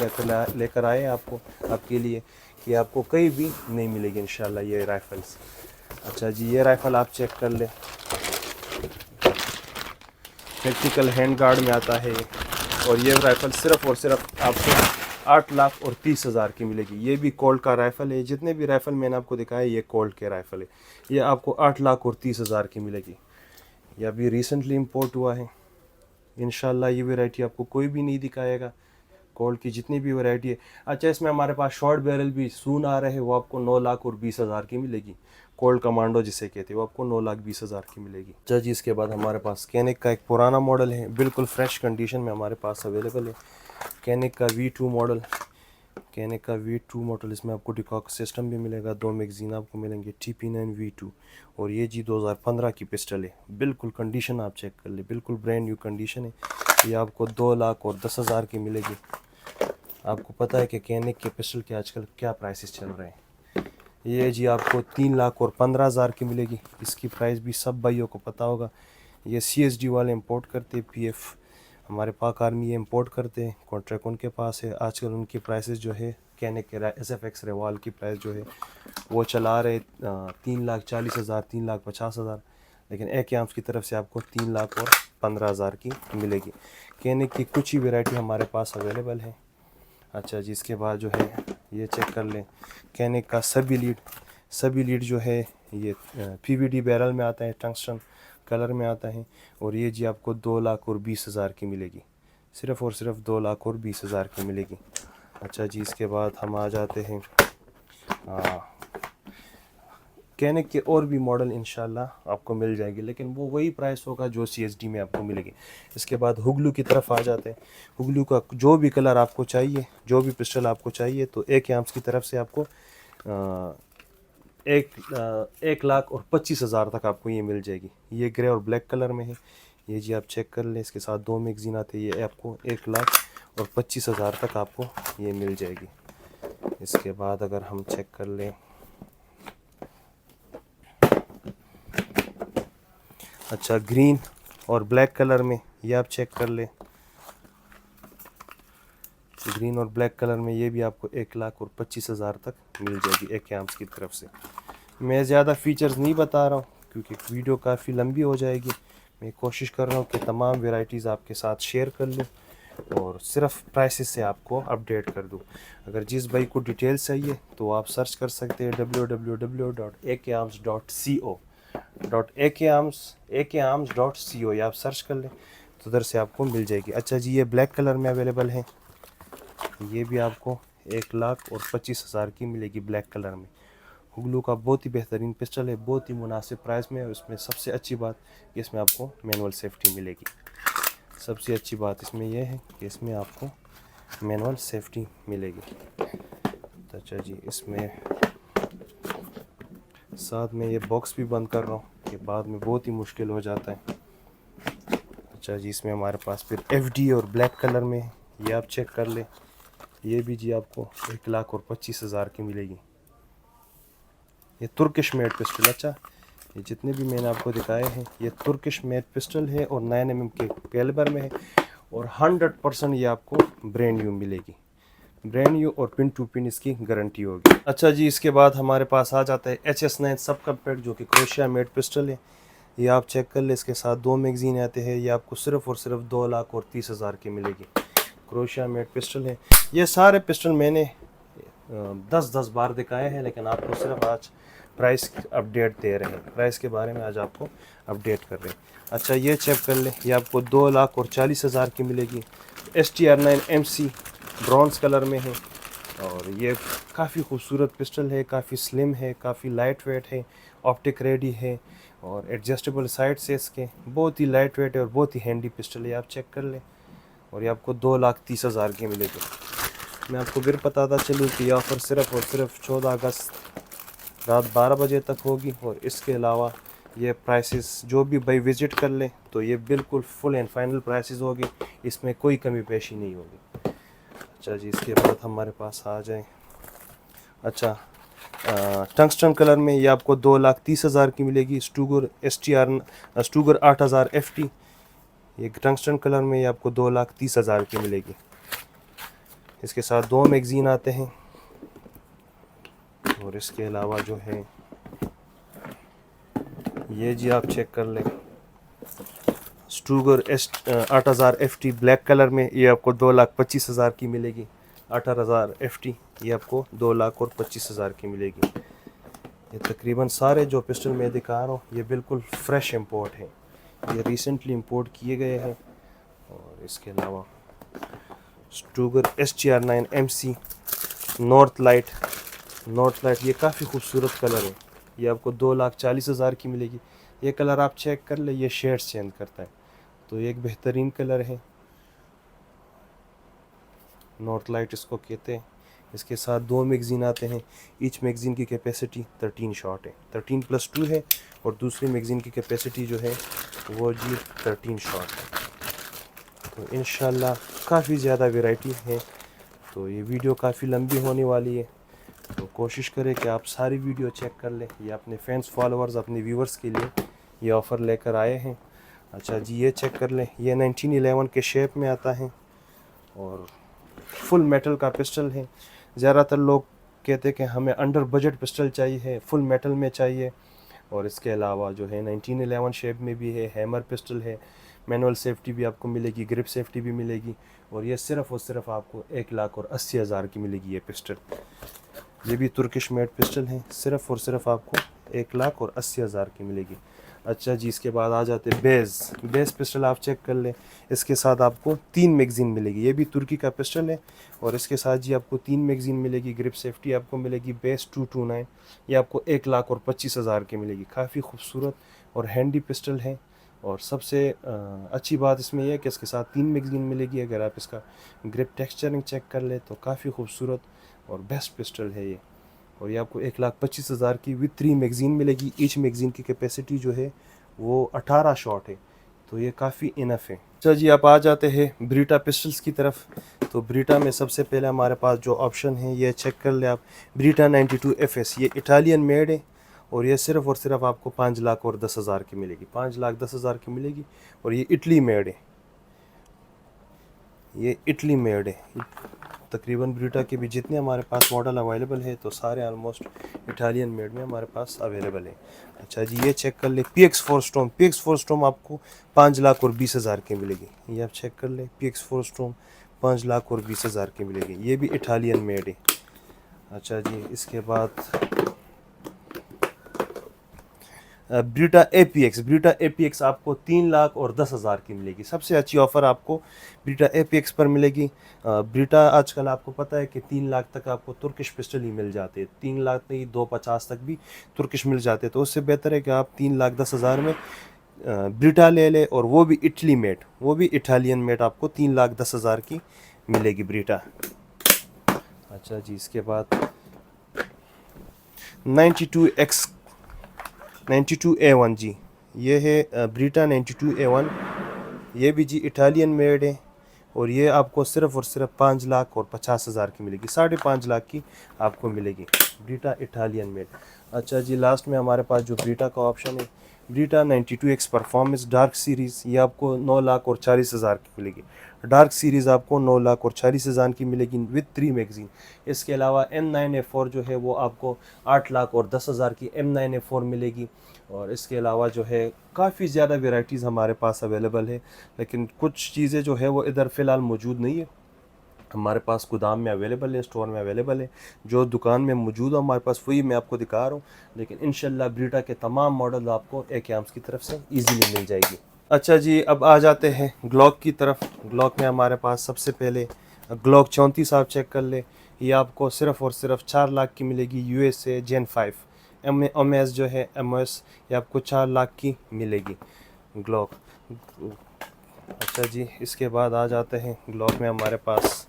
लेकर आए हैं आपके लिए कि आपको कहीं भी नहीं मिलेगी इंशाल्लाह ये राइफ़ल्स। अच्छा जी, ये राइफ़ल आप चेक कर लें, प्रैक्टिकल हैंड गार्ड में आता है, और ये राइफ़ल सिर्फ़ और सिर्फ आपको 8,30,000 की मिलेगी। ये भी कोल्ट का राइफ़ल है। जितने भी राइफ़ल मैंने आपको दिखाए ये कोल्ट के राइफ़ल है। ये आपको 8,30,000 की मिलेगी। ये अभी रिसेंटली इंपोर्ट हुआ है। इंशाल्लाह ये वैरायटी आपको कोई भी नहीं दिखाएगा, कोल्ड की जितनी भी वैरायटी है। अच्छा, इसमें हमारे पास शॉर्ट बैरल भी सून आ रहे हैं, वो आपको 9,20,000 की मिलेगी। कोल्ड कमांडो जिसे कहते हैं, वो आपको 9,20,000 की मिलेगी। अच्छा जी, इसके बाद हमारे पास कैनिक का एक पुराना मॉडल है, बिल्कुल फ्रेश कंडीशन में हमारे पास अवेलेबल है। कैनिक का V2 मॉडल, कैनिक का V2 मॉडल, इसमें आपको डिकॉक सिस्टम भी मिलेगा, 2 मैगजीन आपको मिलेंगे TP9 V2। और ये जी 2015 की पिस्टल है, बिल्कुल कंडीशन आप चेक कर ले, बिल्कुल ब्रांड न्यू कंडीशन है। ये आपको 2,10,000 की मिलेगी। आपको पता है कि कैनिक के पिस्टल के आजकल क्या प्राइसेस चल रहे हैं। ये जी आपको 3,15,000 की मिलेगी। इसकी प्राइस भी सब भाइयों को पता होगा। ये CSD वाले इंपोर्ट करते हैं, PF हमारे पाक आर्मी ये इंपोर्ट करते हैं, कॉन्ट्रैक्ट उनके पास है। आजकल उनकी प्राइसेस जो है, कैनिक के SFX रेवाल की प्राइस जो है वो चला रहे 3,40,000 3,50,000, लेकिन AK आर्म्स की तरफ से आपको 3,15,000 की मिलेगी। कैनिक की कुछ ही वैरायटी हमारे पास अवेलेबल है। अच्छा जी, इसके बाद जो है ये चेक कर लें, कैनिक का सभी लीड जो है ये PVD बैरल में आता है, टंगस्टन कलर में आता है। और ये जी आपको 2,20,000 की मिलेगी, सिर्फ़ और सिर्फ 2,20,000 की मिलेगी। अच्छा जी, इसके बाद हम आ जाते हैं कैनिक के और भी मॉडल इंशाल्लाह आपको मिल जाएगी, लेकिन वो वही प्राइस होगा जो CSD में आपको मिलेगी। इसके बाद हुगलू की तरफ आ जाते हैं। हुगलू का जो भी कलर आपको चाहिए, जो भी पिस्टल आपको चाहिए, तो AK आर्म्स की तरफ से आपको 1,25,000 तक आपको ये मिल जाएगी। ये ग्रे और ब्लैक कलर में है। ये जी आप चेक कर लें, इसके साथ 2 मैगजीन आते हैं। ये आपको 1,25,000 तक आपको ये मिल जाएगी। इसके बाद अगर हम चेक कर लें, अच्छा ग्रीन और ब्लैक कलर में ये आप चेक कर लें, ग्रीन और ब्लैक कलर में ये भी आपको 1,25,000 तक मिल जाएगी AK आर्म्स की तरफ से। मैं ज़्यादा फीचर्स नहीं बता रहा हूँ क्योंकि वीडियो काफ़ी लंबी हो जाएगी। मैं कोशिश कर रहा हूँ कि तमाम वैरायटीज़ आपके साथ शेयर कर लूँ और सिर्फ प्राइसेस से आपको अपडेट कर दूँ। अगर जिस भाई को डिटेल्स चाहिए तो आप सर्च कर सकते हैं www.akarms.co, ये आप सर्च कर लें तो उधर से आपको मिल जाएगी। अच्छा जी, ये ब्लैक कलर में अवेलेबल है। ये भी आपको 1,25,000 की मिलेगी ब्लैक कलर में। हुगलू का बहुत ही बेहतरीन पिस्टल है, बहुत ही मुनासिब प्राइस में है। उसमें सबसे अच्छी बात कि इसमें आपको मैनुअल सेफ्टी मिलेगी। सबसे अच्छी बात इसमें यह है कि इसमें आपको मैनुअल सेफ्टी मिलेगी। तो अच्छा जी, इसमें साथ में ये बॉक्स भी बंद कर रहा हूँ कि बाद में बहुत ही मुश्किल हो जाता है। अच्छा जी, इसमें हमारे पास फिर FD और ब्लैक कलर में है, ये आप चेक कर ले। ये भी जी आपको 1,25,000 की मिलेगी। ये तुर्किश मेड पिस्टल। अच्छा, ये जितने भी मैंने आपको दिखाए हैं ये तुर्किश मेड पिस्टल है और 9mm के कैलिबर में है और 100% ये आपको ब्रांड न्यू मिलेगी, ब्रांड न्यू और पिन टू पिन इसकी गारंटी होगी। अच्छा जी, इसके बाद हमारे पास आ जाता है HS9 सब कम्पैक्ट, जो कि क्रोशिया मेड पिस्टल है। ये आप चेक कर ले, इसके साथ 2 मैगजीन आते हैं। ये आपको सिर्फ और सिर्फ 2,30,000 की मिलेगी। क्रोशिया मेड पिस्टल है। ये सारे पिस्टल मैंने 10 बार दिखाए हैं, लेकिन आपको सिर्फ आज प्राइस अपडेट दे रहे हैं, प्राइस के बारे में आज आपको अपडेट कर रहे हैं। अच्छा, ये चेक कर ले, ये आपको 2,40,000 की मिलेगी। STR9 MC ब्रॉन्ज कलर में है और ये काफ़ी खूबसूरत पिस्टल है, काफ़ी स्लिम है, काफ़ी लाइट वेट है, ऑप्टिक रेडी है और एडजस्टेबल साइड से इसके, बहुत ही लाइट वेट है और बहुत ही हैंडी पिस्टल है। आप चेक कर ले और ये आपको 2,30,000 की मिलेगी। मैं आपको फिर बताता चलूँ कि ये ऑफ़र सिर्फ़ और सिर्फ 14 अगस्त रात 12 बजे तक होगी और इसके अलावा ये प्राइसेस जो भी भाई विज़िट कर लें तो ये बिल्कुल फुल एंड फाइनल प्राइसेस होगी, इसमें कोई कमी पेशी नहीं होगी। अच्छा जी, इसके बाद हमारे पास आ जाए, अच्छा टंगस्टन कलर में ये आपको 2,30,000 की मिलेगी। स्टूगर 8,000 FT, ये टंगस्टन कलर में ये आपको 2,30,000 की मिलेगी। इसके साथ 2 मैगजीन आते हैं और इसके अलावा जो है ये जी आप चेक कर लें, स्टूगर 8,000 FT ब्लैक कलर में ये आपको 2,25,000 की मिलेगी। 18,000 FT ये आपको 2,25,000 की मिलेगी। ये तकरीबन सारे जो पिस्टल मैं दिखा रहा हूँ ये बिल्कुल फ्रेश इंपोर्ट है, ये रिसेंटली इंपोर्ट किए गए हैं। और इसके अलावा स्टूगर STR9 MC नॉर्थ लाइट। ये काफ़ी खूबसूरत कलर है। ये आपको 2,40,000 की मिलेगी। ये कलर आप चेक कर ले, ये शेड्स चेंज करता है, तो ये एक बेहतरीन कलर है। नॉर्थ लाइट इसको कहते हैं। इसके साथ 2 मैगज़ीन आते हैं। ईच मैगज़ीन की कैपेसिटी 13 शॉट है, 13+2 है। और दूसरी मैगज़ीन की कैपेसिटी जो है वो जी 13 शॉट है। तो इंशाल्लाह काफ़ी ज़्यादा वैरायटी है। तो ये वीडियो काफ़ी लंबी होने वाली है, तो कोशिश करें कि आप सारी वीडियो चेक कर लें। ये अपने फैंस फॉलोअर्स, अपने व्यूवर्स के लिए ये ऑफ़र लेकर आए हैं। अच्छा जी, ये चेक कर लें। ये 1911 के शेप में आता है और फुल मेटल का पिस्टल है। ज़्यादातर लोग कहते हैं कि हमें अंडर बजट पिस्टल चाहिए, फुल मेटल में चाहिए। और इसके अलावा जो है 1911 शेप में भी है, हैमर पिस्टल है, मैनुअल सेफ्टी भी आपको मिलेगी, ग्रिप सेफ्टी भी मिलेगी। और ये सिर्फ़ और सिर्फ आपको 1,80,000 की मिलेगी ये पिस्टल। ये भी तुर्किश मेड पिस्टल है, सिर्फ़ और सिर्फ आपको 1,80,000 की मिलेगी। अच्छा जी, इसके बाद आ जाते बेस पिस्टल। आप चेक कर लें, इसके साथ आपको 3 मैगज़ीन मिलेगी। ये भी तुर्की का पिस्टल है और इसके साथ जी आपको 3 मैगज़ीन मिलेगी। ग्रिप सेफ्टी आपको मिलेगी बेस 229। ये आपको 1,25,000 की मिलेगी। काफ़ी खूबसूरत और हैंडी पिस्टल है। और सबसे अच्छी बात इसमें यह है कि इसके साथ 3 मैगज़ीन मिलेगी। अगर आप इसका ग्रिप टेक्सचरिंग चेक कर ले तो काफ़ी खूबसूरत और बेस्ट पिस्टल है ये। और ये आपको 1,25,000 की विद 3 मैगज़ीन मिलेगी। ईच मैगज़ीन की कैपेसिटी जो है वो 18 शॉट है, तो ये काफ़ी इनफ है। अच्छा जी, आप आ जाते हैं ब्रीटा पिस्टल्स की तरफ। तो ब्रीटा में सबसे पहले हमारे पास जो ऑप्शन है ये चेक कर ले आप, ब्रीटा 92 FS। ये इटालियन मेड है और ये सिर्फ़ और सिर्फ आपको 5,10,000 की मिलेगी। 5,10,000 की मिलेगी। और ये इटली मेड है, ये इटली मेड है। तकरीबन ब्रीटा के भी जितने हमारे पास मॉडल अवेलेबल है तो सारे ऑलमोस्ट इटालियन मेड में हमारे पास अवेलेबल है। अच्छा जी, ये चेक कर ले PX4 स्टॉर्म। PX4 स्टॉर्म आपको 5,20,000 की मिलेगी। ये आप चेक कर ले, PX4 स्टॉर्म 5,20,000 की मिलेगी। ये भी इटालियन मेड है। अच्छा जी, इसके बाद ब्रीटा APX आपको 3,10,000 की मिलेगी। सबसे अच्छी ऑफ़र आपको ब्रीटा APX पर मिलेगी। ब्रीटा आजकल आपको पता है कि 3 लाख तक आपको तुर्किश पिस्टल ही मिल जाते हैं। 3 लाख नहीं, 250 तक भी तुर्किश मिल जाते हैं। तो उससे बेहतर है कि आप 3,10,000 में ब्रीटा ले लें, और वो भी इटली मेड, वो भी इटालियन मेड आपको 3,10,000 की मिलेगी ब्रीटा। अच्छा जी, इसके बाद 92A1 जी, ये है ब्रीटा 92A1। ये भी जी इटालियन मेड है और ये आपको सिर्फ़ और सिर्फ 5,50,000 की मिलेगी। 5.5 लाख की आपको मिलेगी ब्रीटा इटालियन मेड। अच्छा जी, लास्ट में हमारे पास जो ब्रीटा का ऑप्शन है, ब्रीटा 92X परफॉर्मेंस डार्क सीरीज़। ये आपको 9,40,000 की मिलेगी। डार्क सीरीज़ आपको 9,40,000 की मिलेगी विद 3 मैगज़ीन। इसके अलावा M9A4 जो है वो आपको 8,10,000 की M9A4 मिलेगी। और इसके अलावा जो है काफ़ी ज़्यादा वेराइटीज़ हमारे पास अवेलेबल है, लेकिन कुछ चीज़ें जो है वो इधर फ़िलहाल मौजूद नहीं है। हमारे पास गोदाम में अवेलेबल है, स्टोर में अवेलेबल है। जो दुकान में मौजूद है हमारे पास वही मैं आपको दिखा रहा हूँ, लेकिन इंशाल्लाह ब्रीटा के तमाम मॉडल आपको AK आर्म्स की तरफ से ईजीली मिल जाएगी। अच्छा जी, अब आ जाते हैं ग्लॉक की तरफ। ग्लॉक में हमारे पास सबसे पहले ग्लॉक 34 आप चेक कर ले। ये आपको सिर्फ़ और सिर्फ 4 लाख की मिलेगी। USA Gen 5 MS जो है MS, ये आपको 4 लाख की मिलेगी ग्लॉक। अच्छा जी, इसके बाद आ जाते हैं ग्लॉक में हमारे पास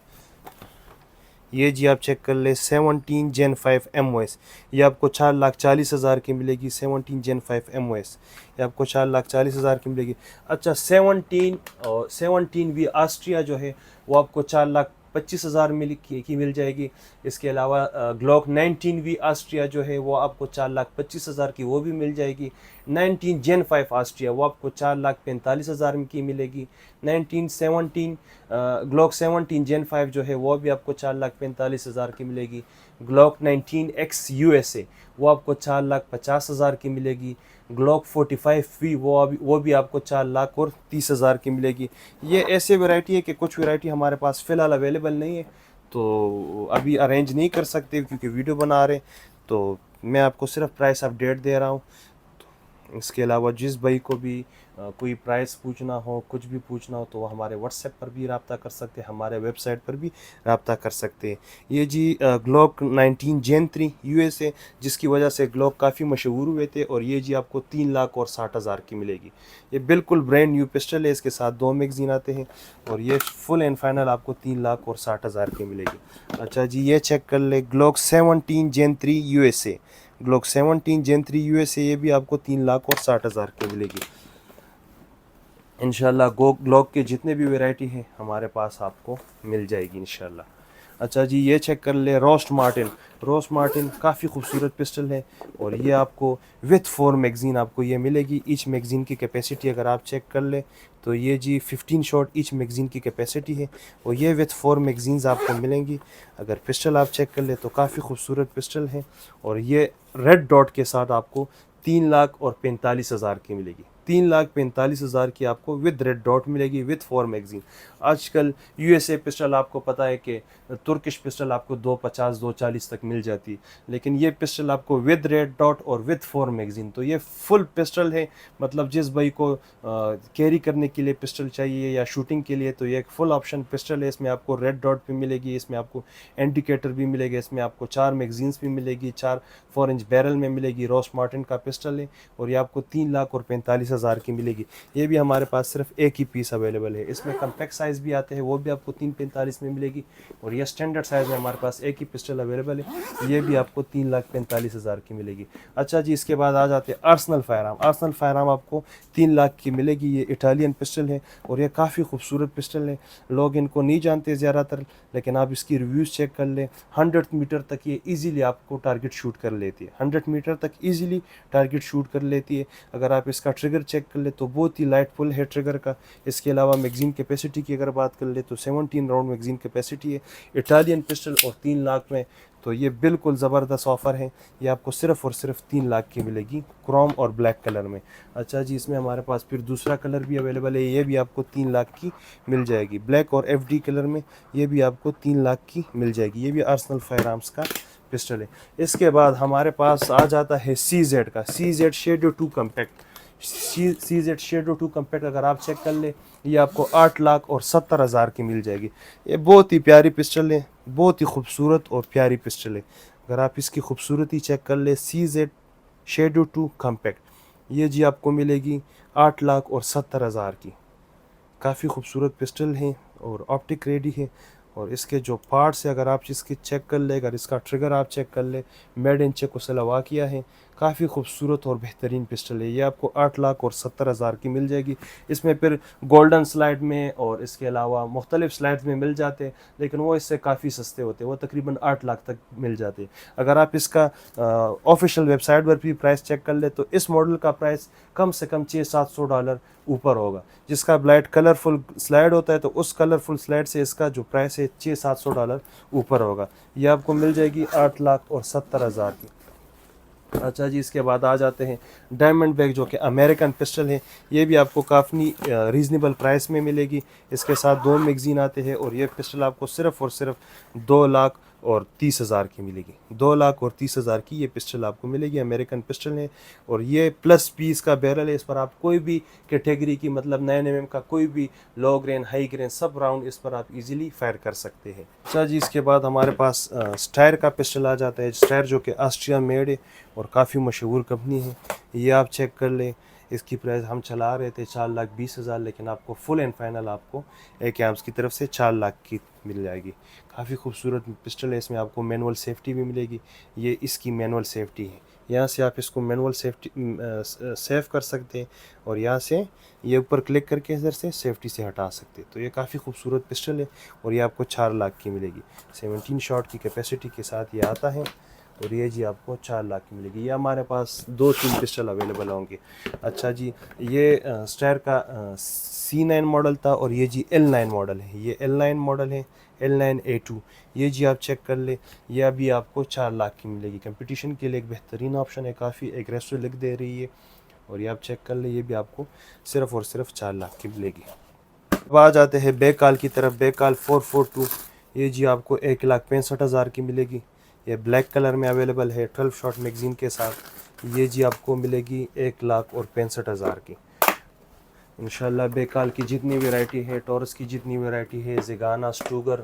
ये जी, आप चेक कर ले 17 Gen 5 MOS। ये आपको 4,40,000 की मिलेगी। 17 Gen 5 MOS ये आपको 4,40,000 की मिलेगी। अच्छा, 17V ऑस्ट्रिया जो है वो आपको 4,25,000 की मिल जाएगी। इसके अलावा ग्लॉक 19V ऑस्ट्रिया जो है वो आपको 4,25,000 की वो भी मिल जाएगी। 19 Gen 5 ऑस्ट्रिया वो आपको 4,45,000 की मिलेगी। 1917 ग्लॉक 17 Gen 5 जो है वो भी आपको 4,45,000 की मिलेगी। ग्लॉक 19X USA वो आपको 4,50,000 की मिलेगी। ग्लॉक 45V वो भी आपको 4,30,000 की मिलेगी। ये ऐसे वैरायटी है कि कुछ वैरायटी हमारे पास फ़िलहाल अवेलेबल नहीं है, तो अभी अरेंज नहीं कर सकते क्योंकि वीडियो बना रहे, तो मैं आपको सिर्फ प्राइस अपडेट दे रहा हूँ। इसके अलावा जिस भाई को भी कोई प्राइस पूछना हो, कुछ भी पूछना हो तो वो हमारे व्हाट्सएप पर भी रब्ता कर सकते हैं, हमारे वेबसाइट पर भी रब्ता कर सकते हैं। ये जी ग्लॉक 19 जेन 3 यूएसए, जिसकी वजह से ग्लॉक काफ़ी मशहूर हुए थे, और ये जी आपको 3,60,000 की मिलेगी। ये बिल्कुल ब्रांड न्यू पिस्टल है, इसके साथ 2 मैगजीन आते हैं, और ये फुल एंड फाइनल आपको 3,60,000 की मिलेगी। अच्छा जी, ये चेक कर ले, ग्लॉक 17 जेन 3 यूएसए, ग्लॉक 17 जेन 3 यूएसए, ये भी आपको 3,60,000 की मिलेगी। इंशाल्लाह ग्लॉक के जितने भी वैरायटी हैं हमारे पास आपको मिल जाएगी इंशाल्लाह। अच्छा जी, ये चेक कर ले, रोस्ट मार्टिन, रोस्ट मार्टिन काफ़ी खूबसूरत पिस्टल है, और ये आपको विथ 4 मैगज़ीन आपको ये मिलेगी। ईच मैगज़ीन की कैपेसिटी अगर आप चेक कर ले तो ये जी 15 शॉट ईच मैगज़ीन की कैपेसिटी है, और ये विथ 4 मैगज़ीन्स आपको मिलेंगी। अगर पिस्टल आप चेक कर ले तो काफ़ी खूबसूरत पिस्टल है, और ये रेड डॉट के साथ आपको 3,45,000 की मिलेगी। 3,45,000 की आपको विद रेड डॉट मिलेगी, विद 4 मैगजीन। आजकल यूएसए पिस्टल आपको पता है कि तुर्किश पिस्टल आपको 250 240 तक मिल जाती है, लेकिन ये पिस्टल आपको विद रेड डॉट और विद 4 मैगजीन, तो ये फुल पिस्टल है। मतलब जिस भाई को कैरी करने के लिए पिस्टल चाहिए या शूटिंग के लिए, तो ये एक फुल ऑप्शन पिस्टल है। इसमें आपको रेड डॉट भी मिलेगी, इसमें आपको इंडिकेटर भी मिलेगा, इसमें आपको 4 मैगजीन्स भी मिलेगी, 4 4 इंच बैरल में मिलेगी। रोस्ट मार्टिन का पिस्टल है, और ये आपको 3,45,000 की मिलेगी। ये भी हमारे पास सिर्फ एक ही पीस अवेलेबल है। इसमें कम्पैक्ट साइज़ भी आते हैं, वो भी आपको 3,45 में मिलेगी, और ये स्टैंडर्ड साइज़ में हमारे पास एक ही पिस्टल अवेलेबल है, ये भी आपको 3,45,000 की मिलेगी। अच्छा जी, इसके बाद आ जाते हैं Arsenal fire arm. Arsenal fire arm आपको 3 लाख की मिलेगी। ये इटालियन पिस्टल है, और ये काफ़ी खूबसूरत पिस्टल है। लोग इनको नहीं जानते ज़्यादातर, लेकिन आप इसकी रिव्यूज़ चेक कर लें। 100 मीटर तक ये ईज़िली आपको टारगेट शूट कर लेती है, 100 मीटर तक ईज़िली टारगेट शूट कर लेती है। अगर आप इसका ट्रिगर चेक कर ले तो बहुत ही लाइट फुल है ट्रिगर का। इसके अलावा मैगजीन कैपेसिटी की अगर बात कर ले तो 17 राउंड मैगजीन कैपेसिटी है। इटालियन पिस्टल और 3 लाख में, तो ये बिल्कुल ज़बरदस्त ऑफ़र है। ये आपको सिर्फ़ और सिर्फ 3 लाख की मिलेगी, क्रोम और ब्लैक कलर में। अच्छा जी, इसमें हमारे पास फिर दूसरा कलर भी अवेलेबल है, ये भी आपको 3 लाख की मिल जाएगी। ब्लैक और एफडी कलर में ये भी आपको 3 लाख की मिल जाएगी। ये भी आर्सनल फायर आर्म्स का पिस्टल है। इसके बाद हमारे पास आ जाता है CZ का, CZ shadow 2 compact. CZ shadow 2 compact अगर आप चेक कर ले, ये आपको 8,70,000 की मिल जाएगी। ये बहुत ही प्यारी पिस्टल है, बहुत ही खूबसूरत और प्यारी पिस्टल है। अगर आप इसकी खूबसूरती चेक कर ले, CZ शेडो 2 कम्पैक्ट, ये जी आपको मिलेगी 8,70,000 की। काफ़ी खूबसूरत पिस्टल है और ऑप्टिक रेडी है, और इसके जो पार्ट्स है अगर आप इसके चेक कर ले, अगर इसका ट्रिगर आप चेक कर ले, मेड इन चेकोस्लोवाकिया है। काफ़ी खूबसूरत और बेहतरीन पिस्टल है। ये आपको 8,70,000 की मिल जाएगी। इसमें फिर गोल्डन स्लाइड में और इसके अलावा मुख्तलिफ स्लाइड्स में मिल जाते हैं, लेकिन वो इससे काफ़ी सस्ते होते हैं, वो तकरीबन 8 लाख तक मिल जाते हैं। अगर आप इसका ऑफिशियल वेबसाइट पर भी प्राइस चेक कर ले तो इस मॉडल का प्राइस कम से कम $600-700 ऊपर होगा। जिसका ब्लाइट कलरफुल स्लाइड होता है तो उस कलरफुल स्लाइड से इसका जो प्राइस है $600-700 ऊपर होगा। ये आपको मिल जाएगी 8,70,000 की। अच्छा जी, इसके बाद आ जाते हैं डायमंड बैग, जो कि अमेरिकन पिस्टल है। ये भी आपको काफ़ी रीज़नेबल प्राइस में मिलेगी। इसके साथ 2 मैगज़ीन आते हैं, और ये पिस्टल आपको सिर्फ़ और सिर्फ 2,30,000 की मिलेगी। 2,30,000 की ये पिस्टल आपको मिलेगी। अमेरिकन पिस्टल है, और ये प्लस 20 का बैरल है। इस पर आप कोई भी कैटेगरी की, मतलब 9 mm का कोई भी लो ग्रेन हाई ग्रेन सब राउंड इस पर आप इजीली फायर कर सकते हैं। अच्छा जी, इसके बाद हमारे पास स्टायर का पिस्टल आ जाता है। स्टायर जो कि ऑस्ट्रिया मेड है और काफ़ी मशहूर कंपनी है। ये आप चेक कर लें, इसकी प्राइस हम चला रहे थे 4,20,000, लेकिन आपको फुल एंड फाइनल आपको AK आर्म्स की तरफ से 4 लाख की मिल जाएगी। काफ़ी खूबसूरत पिस्टल है। इसमें आपको मैनुअल सेफ्टी भी मिलेगी। ये इसकी मैनुअल सेफ्टी है, यहाँ से आप इसको मैनुअल सेफ्टी सेव कर सकते हैं, और यहाँ से ये ऊपर क्लिक करके इधर से सेफ्टी से हटा सकते हैं। तो ये काफ़ी खूबसूरत पिस्टल है, और ये आपको 4 लाख की मिलेगी। 17 शॉट की कैपेसिटी के साथ ये आता है, और ये जी आपको 4 लाख की मिलेगी। ये हमारे पास 2-3 पिस्टल अवेलेबल होंगे। अच्छा जी, ये स्टायर का C9 मॉडल था, और ये जी L9 मॉडल है। ये L9 मॉडल है, L9A2। ये जी आप चेक कर ले, ये अभी आपको 4 लाख की मिलेगी। कंपटीशन के लिए एक बेहतरीन ऑप्शन है, काफ़ी एग्रेसिव लिख दे रही है, और ये आप चेक कर ले, ये भी आपको सिर्फ़ और सिर्फ 4 लाख की मिलेगी। अब आ जाते हैं बेकाल की तरफ। बेकाल 442, ये जी आपको 1,65,000 की मिलेगी। ये ब्लैक कलर में अवेलेबल है 12 शॉट मैगज़ीन के साथ। ये जी आपको मिलेगी 1,65,000 की। इंशाल्लाह बेकाल की जितनी वैरायटी है, टॉरस की जितनी वैरायटी है, ज़ेगाना, स्टूगर,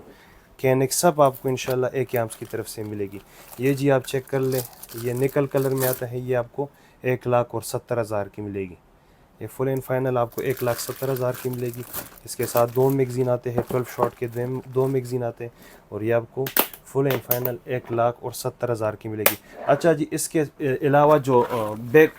कैनिक, सब आपको इंशाल्लाह एक आर्म्स की तरफ से मिलेगी। ये जी आप चेक कर लें, ये निकल कलर में आता है, ये आपको 1,70,000 की मिलेगी। ये फुल एंड फाइनल आपको 1,70,000 की मिलेगी। इसके साथ दो मैगज़ीन आते हैं, 12 शॉट के दो मैगज़ीन आते हैं, और ये आपको फुल एंड फाइनल 1,70,000 की मिलेगी। अच्छा जी, इसके अलावा जो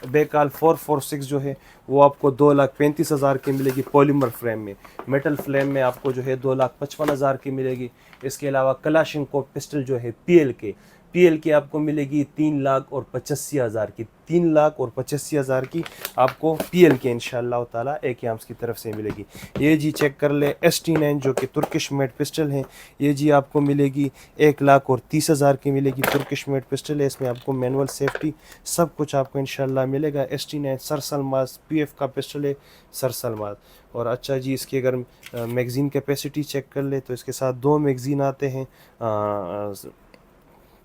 बेकाल 446 जो है वो आपको 2,35,000 की मिलेगी पॉलीमर फ्रेम में। मेटल फ्रेम में आपको जो है 2,55,000 की मिलेगी। इसके अलावा कलाशिनकोव पिस्टल जो है पीएल की आपको मिलेगी 3,85,000 की। 3,85,000 की आपको पीएल के इंशाल्लाह ताला एक आर्म्स की तरफ से मिलेगी। ये जी चेक कर ले ST9 जो कि तुर्किश मेड पिस्टल है, ये जी आपको मिलेगी 1,30,000 की मिलेगी। तुर्किश मेड पिस्टल है, इसमें आपको मैनुअल सेफ्टी सब कुछ आपको इंशाल्लाह मिलेगा। ST9 सर सलमाज PF का पिस्टल है, सर सलमाज। और अच्छा जी, इसकी अगर मैगज़ीन कैपेसिटी चेक कर ले तो इसके साथ दो मैगज़ीन आते हैं,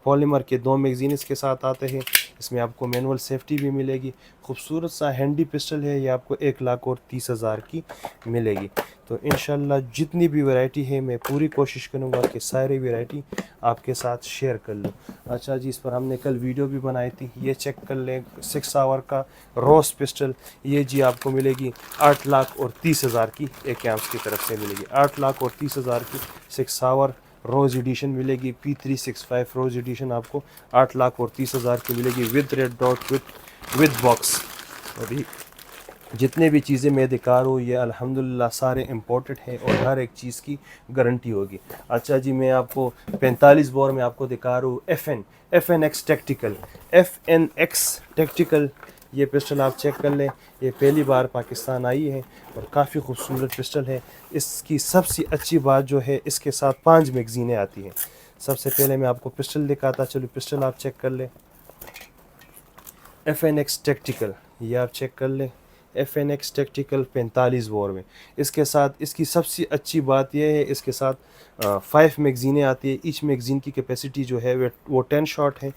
पॉलीमर के दो मैगज़ीन इसके साथ आते हैं। इसमें आपको मैनुअल सेफ्टी भी मिलेगी। खूबसूरत सा हैंडी पिस्टल है, ये आपको 1,30,000 की मिलेगी। तो इंशाल्लाह जितनी भी वैरायटी है मैं पूरी कोशिश करूँगा कि सारी वैरायटी आपके साथ शेयर कर लूँ। अच्छा जी, इस पर हमने कल वीडियो भी बनाई थी, ये चेक कर लें 6 आवर का रोज पिस्टल। ये जी आपको मिलेगी 8,30,000 की एक आर्म्स की तरफ से मिलेगी। 8,30,000 की 6 आवर रोज़ एडिशन मिलेगी। P365 रोज़ एडिशन आपको 8,30,000 की मिलेगी with red dot with box. और ये जितने भी चीज़ें मैं दिखा रहा हूँ ये अल्हम्दुलिल्लाह सारे इम्पोर्टेड हैं और हर एक चीज़ की गारंटी होगी। अच्छा जी, मैं आपको 45 बोर में आपको दिखा रहा हूँ FNX टैक्टिकल। ये पिस्टल आप चेक कर लें, ये पहली बार पाकिस्तान आई है और काफ़ी खूबसूरत पिस्टल है। इसकी सबसे अच्छी बात जो है इसके साथ 5 मैगज़ीनें आती हैं। सबसे पहले मैं आपको पिस्टल दिखाता चलो, पिस्टल आप चेक कर लें FNX टैक्टिकल, ये आप चेक कर लें FNX टैक्टिकल 45 बोर में। इसके साथ इसकी सबसे अच्छी बात यह है, इसके साथ 5 मैगज़ीनें आती है। ईच मैगज़ीन की कैपेसिटी जो है वो 10 शॉट है।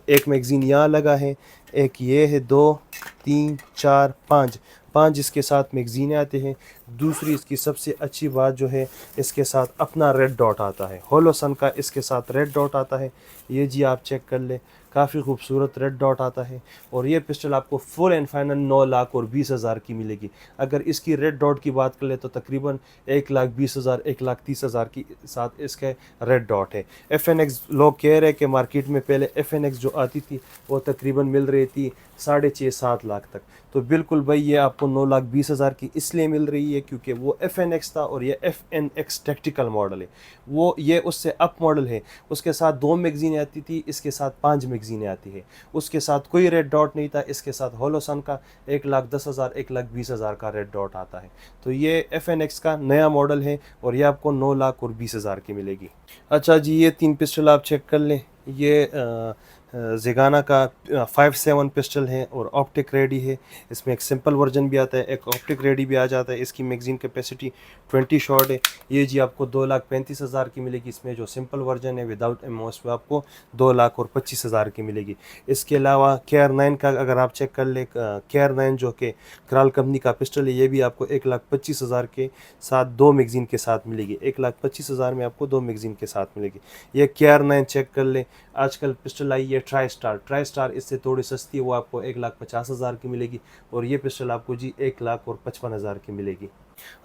एक मैगज़ीन यहाँ लगा है, एक ये है, 2 3 4 5 इसके साथ मैगज़ीनें आते हैं। दूसरी इसकी सबसे अच्छी बात जो है इसके साथ अपना रेड डॉट आता है, होलोसन का इसके साथ रेड डॉट आता है। ये जी आप चेक कर ले, काफ़ी खूबसूरत रेड डॉट आता है। और ये पिस्टल आपको फुल एंड फाइनल 9,20,000 की मिलेगी। अगर इसकी रेड डॉट की बात कर ले तो तकरीबन 1,20,000 1,30,000 की साथ इसके रेड डॉट है। FNX लोग कह रहे हैं कि मार्केट में पहले FNX जो आती थी वो तकरीबन मिल रही थी 6.5-7 लाख तक। तो बिल्कुल भाई ये आपको 9,20,000 की इसलिए मिल रही है क्योंकि वो FNX था और ये FNX टैक्टिकल मॉडल है। वो ये उससे अप मॉडल है। उसके साथ 2 मैगज़ीनें आती थी, इसके साथ 5 मैगज़ीनें आती है। उसके साथ कोई रेड डॉट नहीं था, इसके साथ होलोसन का 1,10,000 1,20,000 का रेड डॉट आता है। तो ये FNX का नया मॉडल है और ये आपको 9,20,000 की मिलेगी। अच्छा जी, ये 3 पिस्टल आप चेक कर लें, ये ज़ेगाना का 5.7 पिस्टल है और ऑप्टिक रेडी है। इसमें एक सिंपल वर्जन भी आता है, एक ऑप्टिक रेडी भी आ जाता है। इसकी मैगज़ीन कैपेसिटी 20 शॉट है। ये जी आपको 2,35,000 की मिलेगी। इसमें जो सिंपल वर्जन है विदाउट एमओ में आपको 2,25,000 की मिलेगी। इसके अलावा KR9 का अगर आप चेक कर ले, KR9 जो कि कराल कंपनी का पिस्टल है, ये भी आपको 1,25,000 के साथ 2 मैगज़ीन के साथ मिलेगी। 1,25,000 में आपको 2 मैगज़ीन के साथ मिलेगी। ये KR9 चेक कर ले। आजकल पिस्टल आई है ट्राई स्टार इससे थोड़ी सस्ती है, वो आपको 1,50,000 की मिलेगी। और ये पिस्टल आपको जी 1,55,000 की मिलेगी।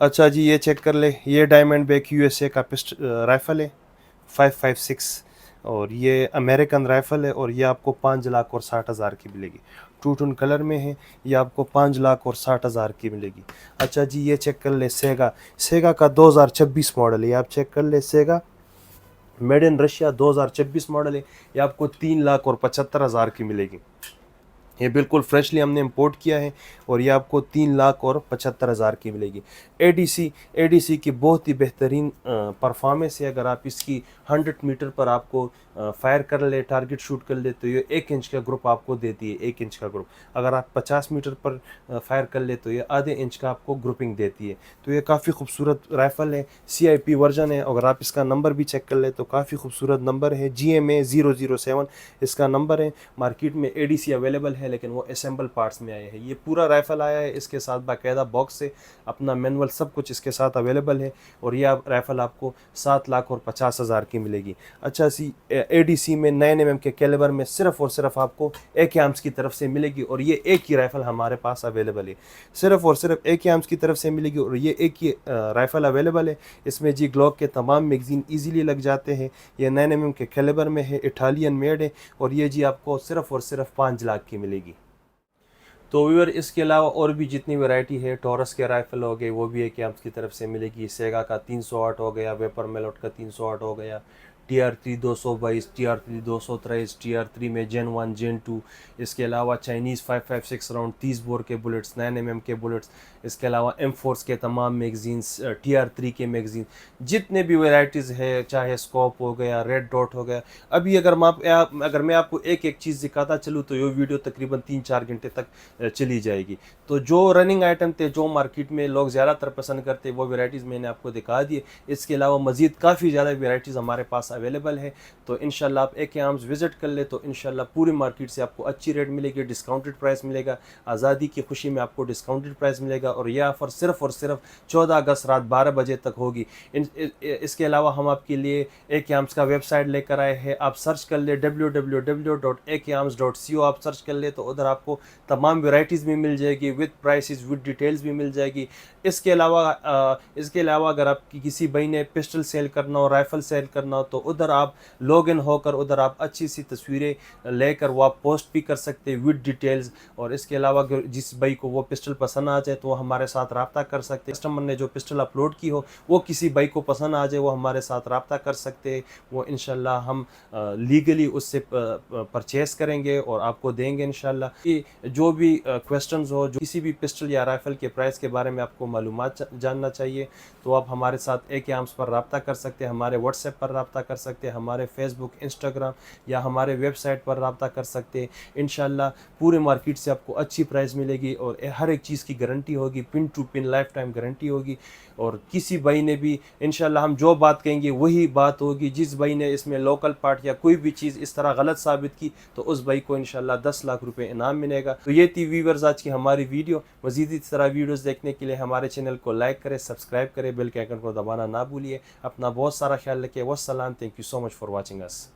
अच्छा जी, ये चेक कर ले, ये डायमंड बैक USA का राइफ़ल है 5.56 और ये अमेरिकन राइफ़ल है और ये आपको 5,60,000 की मिलेगी। टू टोन कलर में है, ये आपको 5,60,000 की मिलेगी। अच्छा जी, ये चेक कर ले, सेगा का 2026 मॉडल है, आप चेक कर ले, सेगा मेड इन रशिया 2026 मॉडल है। ये आपको 3,75,000 की मिलेगी। ये बिल्कुल फ्रेशली हमने इंपोर्ट किया है और ये आपको 3,75,000 की मिलेगी। ADC की बहुत ही बेहतरीन परफॉर्मेंस है। अगर आप इसकी 100 मीटर पर आपको फायर कर ले, टारगेट शूट कर ले, तो ये 1 इंच का ग्रुप आपको देती है, 1 इंच का ग्रुप। अगर आप 50 मीटर पर फायर कर ले तो ये आधे इंच का आपको ग्रुपिंग देती है। तो ये काफ़ी खूबसूरत राइफ़ल है, CIP वर्जन है। अगर आप इसका नंबर भी चेक कर ले तो काफ़ी खूबसूरत नंबर है, GMA 007 इसका नंबर है। मार्केट में ADC अवेलेबल है है लेकिन वो असेंबल पार्ट्स में आए हैं। ये पूरा राइफ़ल आया है इसके साथ बाकायदा बॉक्स से, अपना मैनुअल सब कुछ इसके साथ अवेलेबल है। और ये राइफ़ल आपको 7,50,000 की मिलेगी। अच्छा सी ADC में 9 mm के कैलिबर में सिर्फ़ और सिर्फ आपको AK आर्म्स की तरफ से मिलेगी। और ये एक ही राइफ़ल हमारे पास अवेलेबल है, सिर्फ़ और सिर्फ AK आर्म्स की तरफ से मिलेगी। और ये एक ही राइफ़ल अवेलेबल है। इसमें जी ग्लॉक के तमाम मैगज़ीन ईज़िली लग जाते हैं। ये 9 mm के कैलिबर में है, इटालियन मेड है। और ये जी आपको सिर्फ़ और सिर्फ 5 लाख की मिलेगी। तो व्यूअर इसके अलावा और भी जितनी वैरायटी है, टॉरस के राइफ़ल हो गए वो भी AK आर्म्स की तरफ से मिलेगी। सेगा का 308 हो गया, वेपर मेलोट का 308 हो गया, TR3 222, TR3 223, TR3 में Gen 1 Gen 2। इसके अलावा चाइनीज़ 556 राउंड 30 बोर के बुलेट्स, 9 mm के बुलेट्स। इसके अलावा M4 के तमाम मैगज़ीन्स, TR3 के मैगज़ीन, जितने भी वैरायटीज़ है, चाहे स्कोप हो गया, रेड डॉट हो गया। अभी अगर मैं आपको एक एक चीज़ दिखाता चलूँ तो ये वीडियो तकरीबन 3-4 घंटे तक चली जाएगी। तो जो रनिंग आइटम थे, जो मार्केट में लोग ज़्यादातर पसंद करते, वो वैरायटीज़ मैंने आपको दिखा दी। इसके अलावा मज़ीद काफ़ी ज़्यादा वैरायटीज़ हमारे पास अवेलेबल है। तो इंशाल्लाह आप AK आर्म्स विज़िट कर ले तो इंशाल्लाह पूरी मार्केट से आपको अच्छी रेट मिलेगी, डिस्काउंटेड प्राइस मिलेगा। आज़ादी की खुशी में आपको डिस्काउंटेड प्राइस मिलेगा। और यह ऑफ़र सिर्फ़ और सिर्फ 14 अगस्त रात 12 बजे तक होगी। इसके अलावा हम आपके लिए AK आर्म्स का वेबसाइट लेकर आए हैं। आप सर्च कर ले www.akarms.co, आप सर्च कर ले तो उधर आपको तमाम वैरायटीज़ भी मिल जाएगी, विद प्राइसेस, विद डिटेल्स भी मिल जाएगी। इसके अलावा अगर आपकी किसी भाई ने पिस्टल सेल करना हो, राइफ़ल सेल करना हो तो उधर आप लॉग इन होकर उधर आप अच्छी सी तस्वीरें लेकर वो आप पोस्ट भी कर सकते हैं विद डिटेल्स। और इसके अलावा अगर जिस भाई को वो पिस्टल पसंद आ जाए तो वो हमारे साथ रब्ता कर सकते हैं। कस्टमर ने जो पिस्टल अपलोड की हो वो किसी भाई को पसंद आ जाए वो हमारे साथ रब्ता कर सकते हैं। वो इंशाल्लाह हम लीगली उससे परचेस करेंगे और आपको देंगे इंशाल्लाह। कि जो भी क्वेश्चंस हो, जो किसी भी पिस्टल या राइफ़ल के प्राइस के बारे में आपको मालूमात जानना चाहिए तो आप हमारे साथ AK आर्म्स पर रब्ता कर सकते हैं, हमारे व्हाट्सएप पर रब्ता कर सकते हैं, हमारे फेसबुक, इंस्टाग्राम या हमारे वेबसाइट पर रब्ता कर सकते हैं। इंशाल्लाह पूरे मार्केट से आपको अच्छी प्राइस मिलेगी और हर एक चीज़ की गारंटी होगी, pin to pin life time guarantee होगी। और किसी भाई ने भी इंशाल्लाह हम जो बात कहेंगे वही बात होगी। जिस भाई ने इसमें लोकल पार्ट या कोई भी चीज़ इस तरह गलत साबित की तो उस भाई को इंशाल्लाह 10 लाख रुपए इनाम मिलेगा। तो ये थी व्यूअर्स आज की हमारी वीडियो। मज़ीद इस तरह वीडियोस देखने के लिए हमारे चैनल को लाइक करें, सब्सक्राइब करें, बेल के आइकन को दबाना ना भूलिए। अपना बहुत सारा ख्याल रखिए। वस्सलाम, thank you so much for watching us.